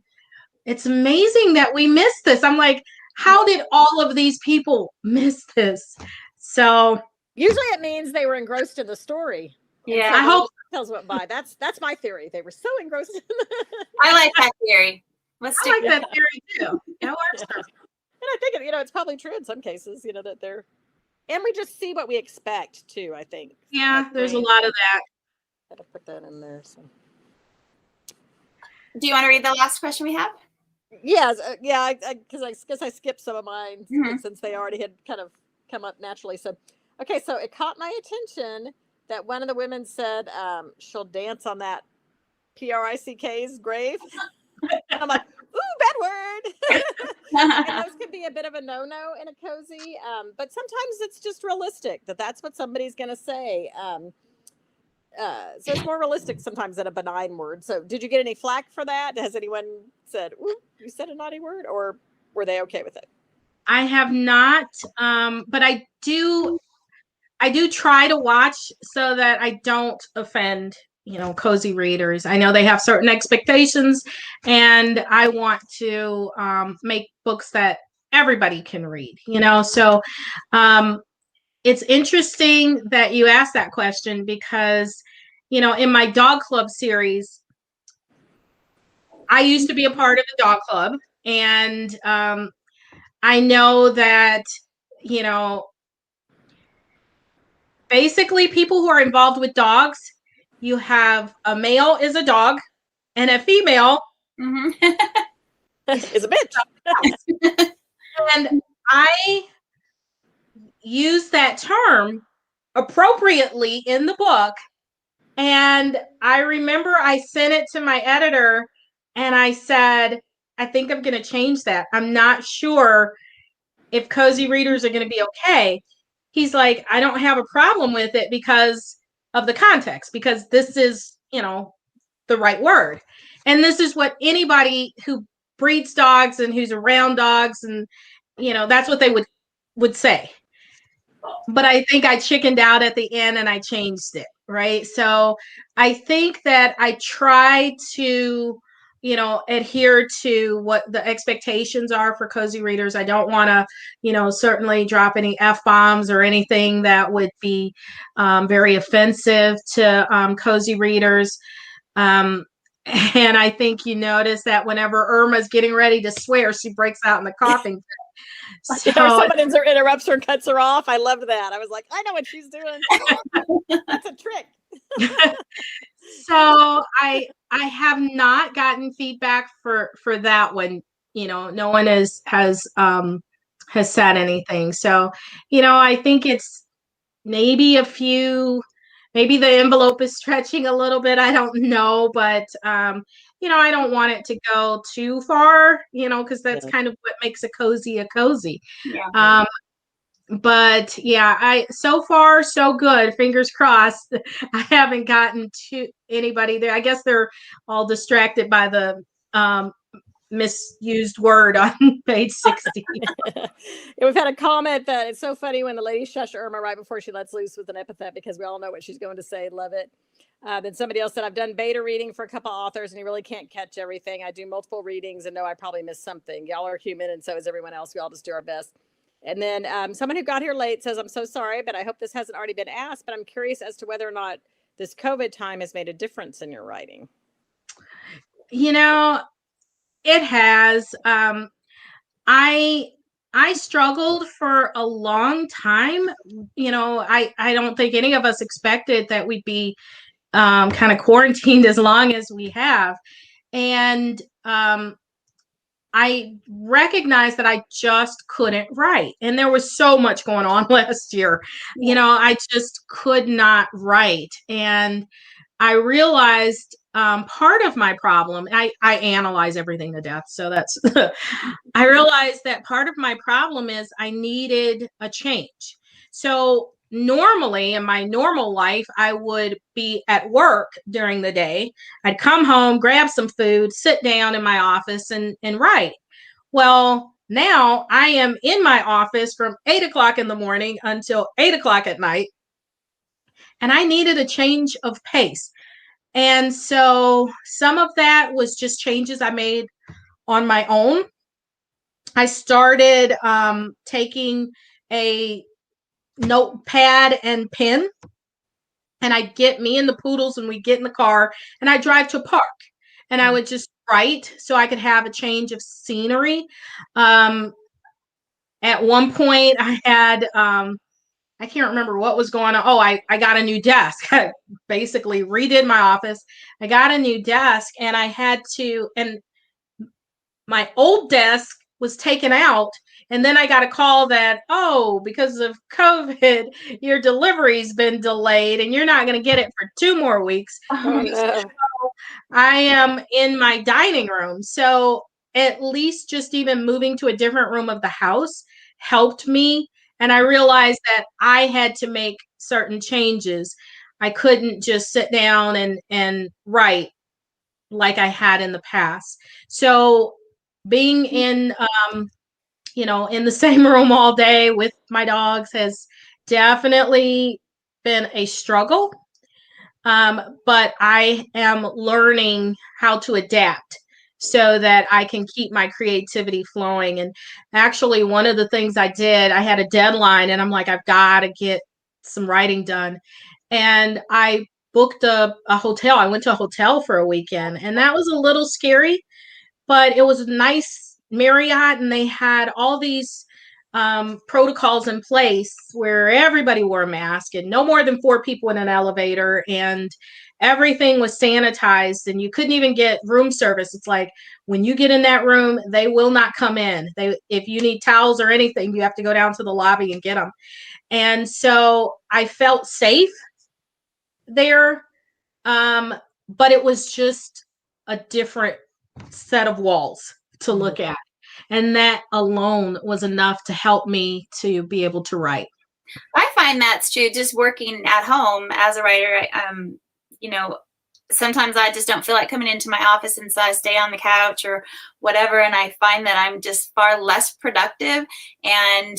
it's amazing that we missed this. I'm like, how did all of these people miss this? So usually it means they were engrossed in the story. Yeah. So I hope details went by. That's my theory. They were so engrossed in I like that theory. I like that theory too. That works. And I think it's probably true in some cases, that they're, and we just see what we expect too, I think. Yeah, there's a lot of that. Gotta put that in there. So. Do you want to read the last question we have? Yes, because I guess I skipped some of mine since they already had kind of come up naturally. So, okay, so it caught my attention that one of the women said she'll dance on that PRICK's grave. I'm like, ooh, bad word. And those can be a bit of a no-no in a cozy, but sometimes it's just realistic that's what somebody's going to say. So it's more realistic sometimes than a benign word. So did you get any flack for that? Has anyone said, ooh, you said a naughty word, or were they okay with it? I have not, but I do try to watch so that I don't offend cozy readers. I know they have certain expectations, and I want to make books that everybody can read, so it's interesting that you asked that question, because in my dog club series, I used to be a part of the dog club, and I know that basically people who are involved with dogs, you have a male is a dog and a female is a bitch. And I use that term appropriately in the book. And I remember I sent it to my editor and I said, I think I'm going to change that. I'm not sure if cozy readers are going to be okay. He's like, I don't have a problem with it because of the context, because this is, the right word. And this is what anybody who breeds dogs and who's around dogs, and, that's what they would say. But I think I chickened out at the end and I changed it. Right. So I think that I try to, adhere to what the expectations are for cozy readers. I don't want to, certainly drop any F-bombs or anything that would be very offensive to cozy readers. And I think you notice that whenever Irma's getting ready to swear, she breaks out in the coughing fit. So, someone interrupts her, cuts her off. I loved that. I was like, I know what she's doing. That's a trick. So I have not gotten feedback for that one. No one has said anything. So, I think it's maybe maybe the envelope is stretching a little bit. I don't know, but I don't want it to go too far, because that's kind of what makes a cozy. Yeah. But yeah, so far so good. Fingers crossed. I haven't gotten to anybody there. I guess they're all distracted by the misused word on page 60. Yeah, we've had a comment that it's so funny when the lady shush Irma right before she lets loose with an epithet, because we all know what she's going to say. Love it. Then somebody else said, I've done beta reading for a couple authors and you really can't catch everything. I do multiple readings and know I probably missed something. Y'all are human and so is everyone else. We all just do our best. And then someone who got here late says, I'm so sorry, but I hope this hasn't already been asked, but I'm curious as to whether or not this COVID time has made a difference in your writing. You know, it has. I struggled for a long time. You know, I don't think any of us expected that we'd be kind of quarantined as long as we have. And I recognized that I just couldn't write. And there was so much going on last year. Yeah. You know, I just could not write. And I realized part of my problem, I analyze everything to death. So that's, I realized that part of my problem is I needed a change. So normally in my normal life, I would be at work during the day. I'd come home, grab some food, sit down in my office and write. Well, now I am in my office from 8 o'clock in the morning until 8 o'clock at night. And I needed a change of pace. And so some of that was just changes I made on my own. I started taking a notepad and pen, and I'd get me and the poodles and we get in the car and I'd drive to a park and I would just write so I could have a change of scenery. At one point I had, I can't remember what was going on. Oh, I got a new desk. I basically redid my office. I got a new desk and I had to, and my old desk was taken out. And then I got a call that, oh, because of COVID, your delivery's been delayed and you're not going to get it for 2 more weeks. Oh, no. So I am in my dining room. So at least just even moving to a different room of the house helped me. And I realized that I had to make certain changes. I couldn't just sit down and write like I had in the past. So being in, you know, in the same room all day with my dogs has definitely been a struggle. But I am learning how to adapt so that I can keep my creativity flowing. And actually, one of the things I did, I had a deadline and I'm like, I've got to get some writing done. And I booked a hotel. I went to a hotel for a weekend and that was a little scary, but it was a nice Marriott and they had all these protocols in place where everybody wore a mask and no more than 4 people in an elevator and everything was sanitized and you couldn't even get room service. It's like when you get in that room, they will not come in. If you need towels or anything, you have to go down to the lobby and get them. And so I felt safe there. But it was just a different set of walls to look at. And that alone was enough to help me to be able to write. I find that's true. Just working at home as a writer, you know, sometimes I just don't feel like coming into my office, and so I stay on the couch or whatever. And I find that I'm just far less productive. And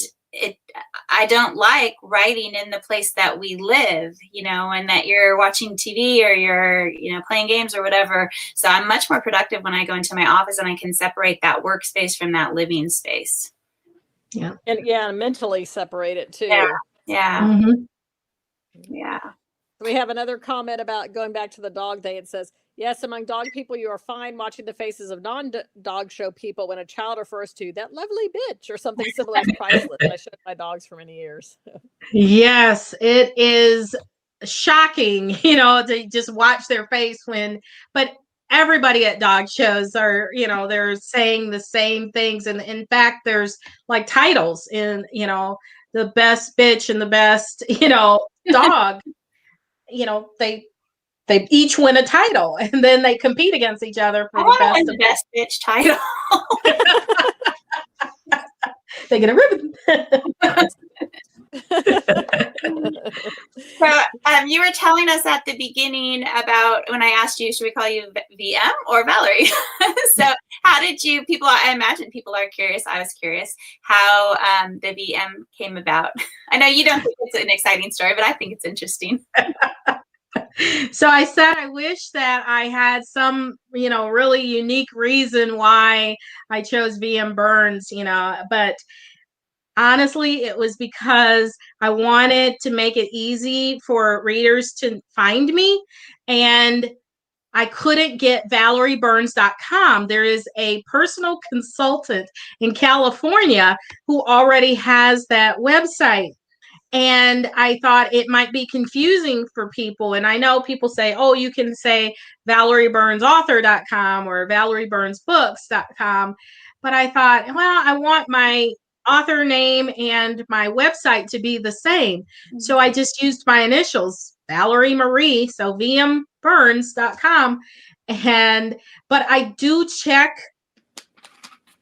I don't like writing in the place that we live, you know, and that you're watching TV or you're, you know, playing games or whatever. So I'm much more productive when I go into my office and I can separate that workspace from that living space. Yeah. And mentally separate it too. Yeah. Yeah. Mm-hmm. Yeah. We have another comment about going back to the dog day. It says, yes, among dog people, you are fine watching the faces of non-dog show people when a child refers to that lovely bitch or something similar is priceless. I showed my dogs for many years. Yes, it is shocking, you know, to just watch their face but everybody at dog shows are, you know, they're saying the same things. And in fact, there's like titles in, you know, the best bitch and the best, you know, dog. You know, they each win a title and then they compete against each other for the best bitch title. They get a ribbon. So you were telling us at the beginning about when I asked you, should we call you VM or Valerie? So how did you, people, I imagine people are curious, I was curious, how the VM came about. I know you don't think it's an exciting story, but I think it's interesting. So I said I wish that I had some, really unique reason why I chose VM Burns, but honestly, it was because I wanted to make it easy for readers to find me, and I couldn't get ValerieBurns.com. There is a personal consultant in California who already has that website. And I thought it might be confusing for people. And I know people say, oh, you can say ValerieBurnsAuthor.com or ValerieBurnsBooks.com. But I thought, well, I want my author name and my website to be the same. Mm-hmm. So I just used my initials, Valerie Marie, so VMBurns.com. But I do check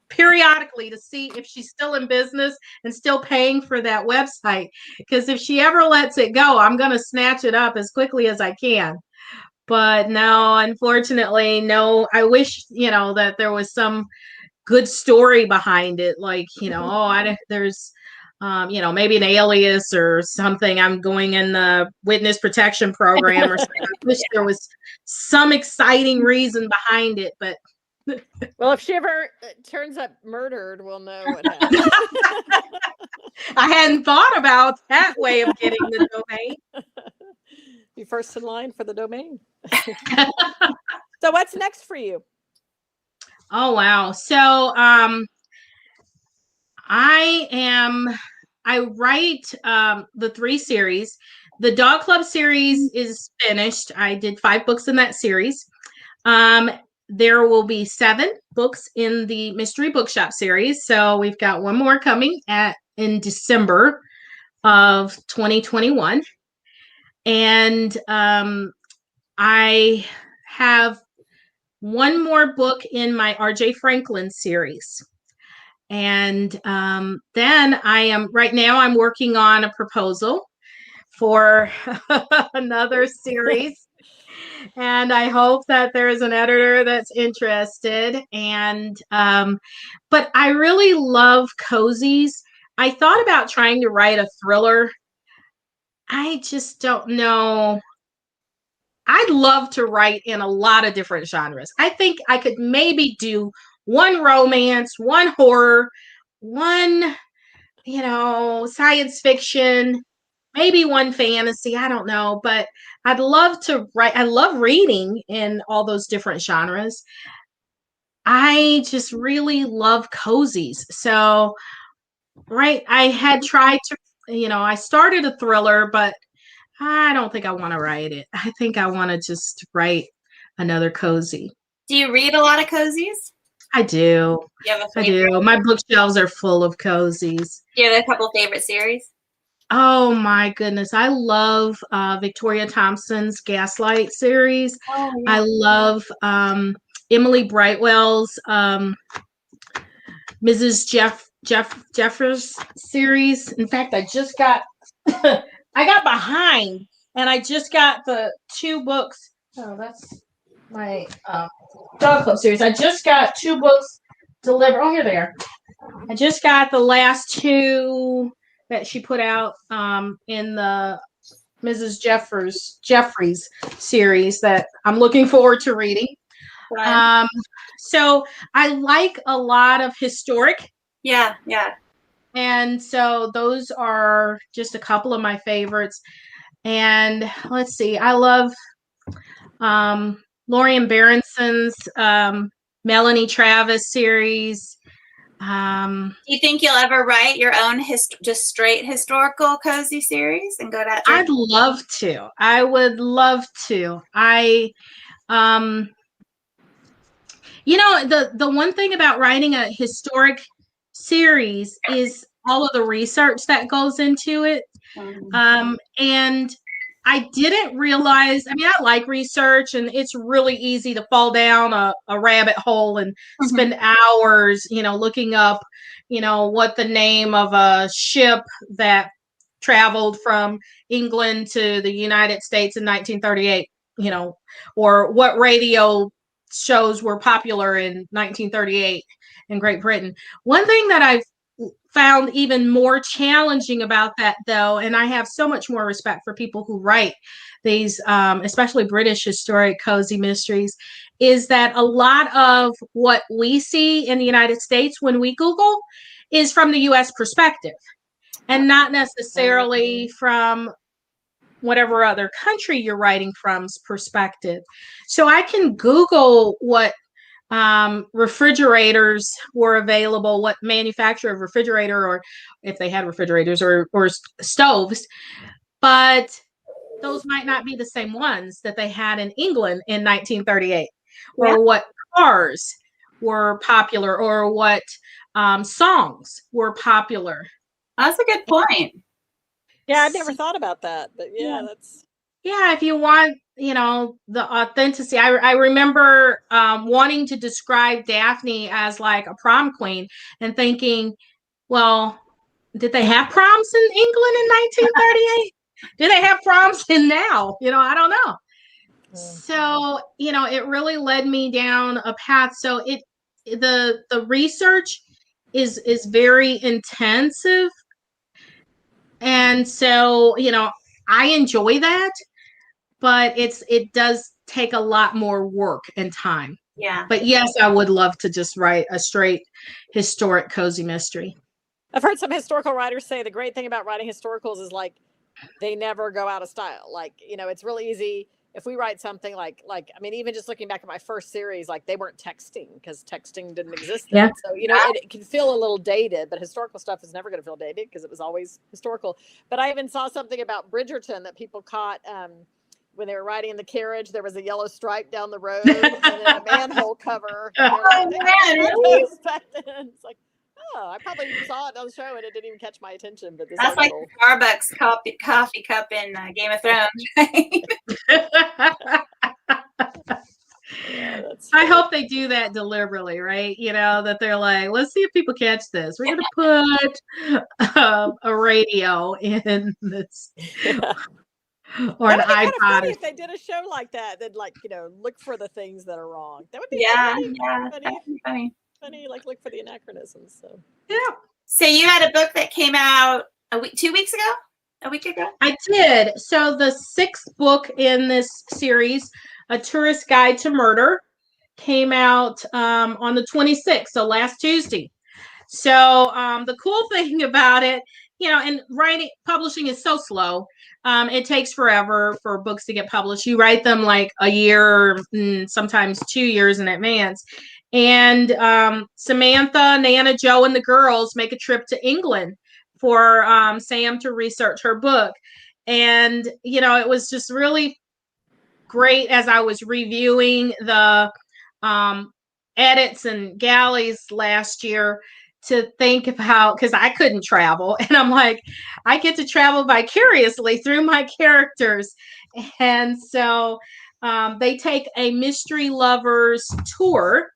periodically to see if she's still in business and still paying for that website. Because if she ever lets it go, I'm going to snatch it up as quickly as I can. But no, unfortunately, no. I wish, that there was some good story behind it. Like, there's, maybe an alias or something. I'm going in the witness protection program or something. I wish there was some exciting reason behind it, but well, if she ever turns up murdered, we'll know what happened. I hadn't thought about that way of getting the domain. Be first in line for the domain. So what's next for you? Oh, wow. So I write the 3 series. The Dog Club series is finished. I did 5 books in that series. There will be 7 books in the Mystery Bookshop series. So we've got one more coming in December of 2021. And I have one more book in my R.J. Franklin series. And then right now I'm working on a proposal for another series. And I hope that there is an editor that's interested. And but I really love cozies. I thought about trying to write a thriller. I just don't know. I'd love to write in a lot of different genres. I think I could maybe do one romance, one horror, one, science fiction, maybe one fantasy. I don't know, but I'd love to write. I love reading in all those different genres. I just really love cozies. So, I had tried to, I started a thriller, but I don't think I want to write it. I think I want to just write another cozy. Do you read a lot of cozies? I do. I do. My bookshelves are full of cozies. Do you have a couple favorite series? Oh my goodness. I love Victoria Thompson's Gaslight series. Oh, yeah. I love Emily Brightwell's Mrs. Jeffers series. In fact, I just got I got behind and I just got the 2 books. Oh, that's my Dog Club series. I just got 2 books delivered. Oh, here they are. I just got the last 2 that she put out in the Mrs. Jeffries series that I'm looking forward to reading. Right. So I like a lot of historic. Yeah. And so those are just a couple of my favorites. And let's see, I love Lorian Berenson's Melanie Travis series. Do you think you'll ever write your own just straight historical cozy series and go that direction? I'd love to. I would love to. The one thing about writing a historic series is all of the research that goes into it. And I didn't realize, I like research and it's really easy to fall down a rabbit hole and spend hours, looking up, what the name of a ship that traveled from England to the United States in 1938, or what radio shows were popular in 1938 in Great Britain. One thing that I've found even more challenging about that, though, and I have so much more respect for people who write these, especially British historic cozy mysteries, is that a lot of what we see in the United States when we Google is from the US perspective and not necessarily from whatever other country you're writing from's perspective. So I can Google what refrigerators were available, what manufacturer of refrigerator, or if they had refrigerators or stoves, but those might not be the same ones that they had in England in 1938, or what cars were popular, or what songs were popular. That's a good point. Yeah, I've never thought about that, but that's. Yeah, if you want, the authenticity. I remember wanting to describe Daphne as like a prom queen and thinking, well, did they have proms in England in 1938? Do they have proms in now? I don't know. So, it really led me down a path. So the research is very intensive. And so, I enjoy that, but it does take a lot more work and time. Yeah. But yes, I would love to just write a straight historic cozy mystery. I've heard some historical writers say the great thing about writing historicals is like they never go out of style. Like, it's really easy if we write something like I mean, even just looking back at my first series, like they weren't texting because texting didn't exist then. Yeah. So, it can feel a little dated, but historical stuff is never going to feel dated because it was always historical. But I even saw something about Bridgerton that people caught when they were riding in the carriage. There was a yellow stripe down the road and then a manhole cover. It's like, oh, I probably saw it on the show and it didn't even catch my attention. But that's like Starbucks coffee cup in Game of Thrones, right? Yeah, I hope they do that deliberately, right? That they're like, let's see if people catch this. We're going to put a radio in this. Yeah. Or an iPod. Funny if they did a show like that, then look for the things that are wrong. That would be funny. Funny, look for the anachronisms. So yeah. So you had a book that came out a week ago? I did. So the 6th book in this series, A Tourist Guide to Murder, came out on the 26th, so last Tuesday. So the cool thing about it, and publishing is so slow. It takes forever for books to get published. You write them like a year, sometimes 2 years in advance. And Samantha, Nana, Joe, and the girls make a trip to England for Sam to research her book. And, it was just really great as I was reviewing the edits and galleys last year to think about, because I couldn't travel. And I'm like, I get to travel vicariously through my characters. And so they take a mystery lovers tour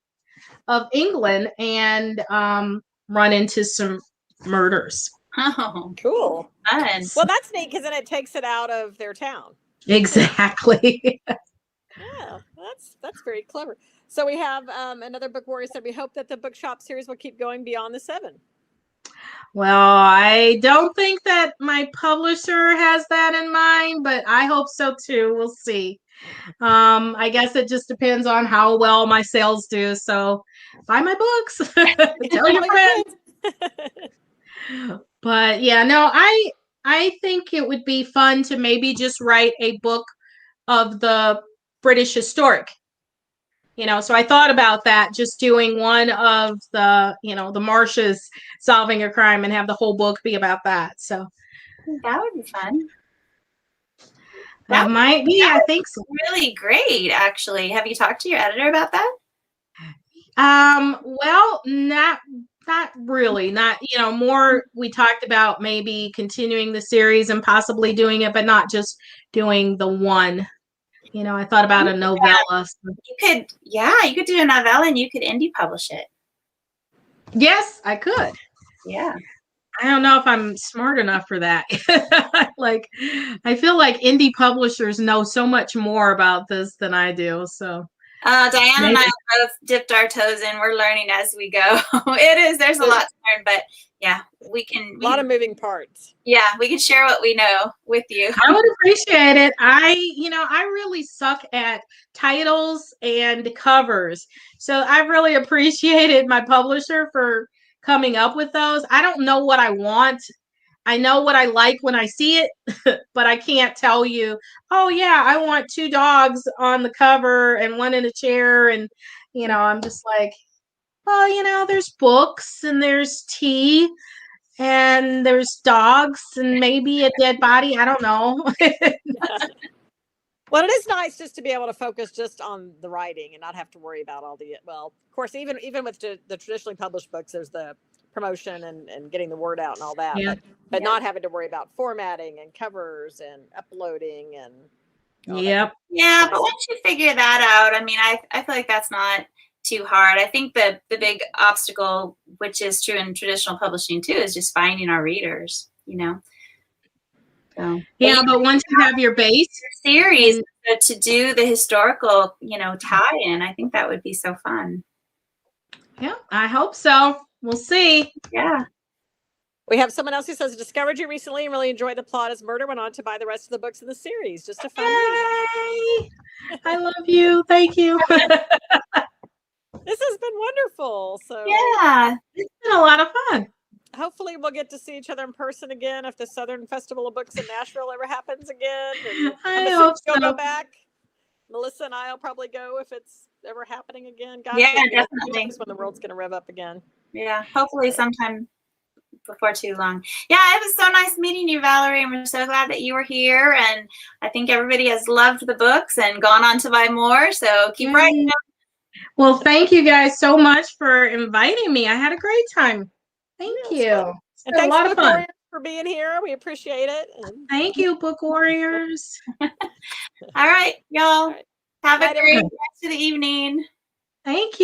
of England and run into some murders. Oh, cool. Fun. Well, that's neat because then it takes it out of their town. Exactly. Yeah, that's very clever. So we have another book warrior said we hope that the bookshop series will keep going beyond the 7. Well, I don't think that my publisher has that in mind, but I hope so too. We'll see. I guess it just depends on how well my sales do. So buy my books. Tell your friends. But yeah, no, I think it would be fun to maybe just write a book of the British historic. So I thought about that, just doing one of the, the Marshes solving a crime and have the whole book be about that. So that would be fun. That might be, I think so. Really great, actually. Have you talked to your editor about that? Well, not really. Not, more we talked about maybe continuing the series and possibly doing it, but not just doing the one. I thought about a novella. You could do a novella and you could indie publish it. Yes, I could. Yeah. I don't know if I'm smart enough for that. Like, I feel like indie publishers know so much more about this than I do. So Diane and maybe. I both dipped our toes in. We're learning as we go. There's a lot to learn, but yeah, we can. A lot of moving parts. Yeah, we can share what we know with you. I would appreciate it. I really suck at titles and covers. So I really appreciated my publisher for coming up with those. I don't know what I want. I know what I like when I see it, but I can't tell you, oh yeah, I want 2 dogs on the cover and one in a chair. And, I'm just like, well, there's books and there's tea and there's dogs and maybe a dead body. I don't know. Well, it is nice just to be able to focus just on the writing and not have to worry about all the, well, of course, even with the traditionally published books, there's the promotion and getting the word out and all that, Yeah. but not having to worry about formatting and covers and uploading and all that. Yep. Yeah, but once you figure that out, I mean, I feel like that's not too hard. I think the big obstacle, which is true in traditional publishing too, is just finding our readers, So, Yeah, but once you have your base series to do the historical, tie-in, I think that would be so fun. Yeah, I hope so. We'll see. Yeah. We have someone else who says, discovered you recently and really enjoyed the plot as murder, went on to buy the rest of the books in the series. Just a fun read. Yay! I love you. Thank you. This has been wonderful. So Yeah. It's been a lot of fun. hopefully we'll get to see each other in person again if the Southern Festival of Books in Nashville ever happens again. And I hope you'll so. go back. Melissa and I will probably go if it's ever happening again. God, Yeah, who definitely. knows when the world's going to rev up again. Yeah, hopefully sometime before too long. Yeah, it was so nice meeting you, Valerie, and we're so glad that you were here. And I think everybody has loved the books and gone on to buy more. So keep writing them. Well, thank you guys so much for inviting me. I had a great time. Thank you. And It's been a thanks lot to of Book fun. Warriors for being here. We appreciate it. And Thank you, Book Warriors. All right, y'all. All right. Have a Night, great everyone. rest of the evening. Thank you.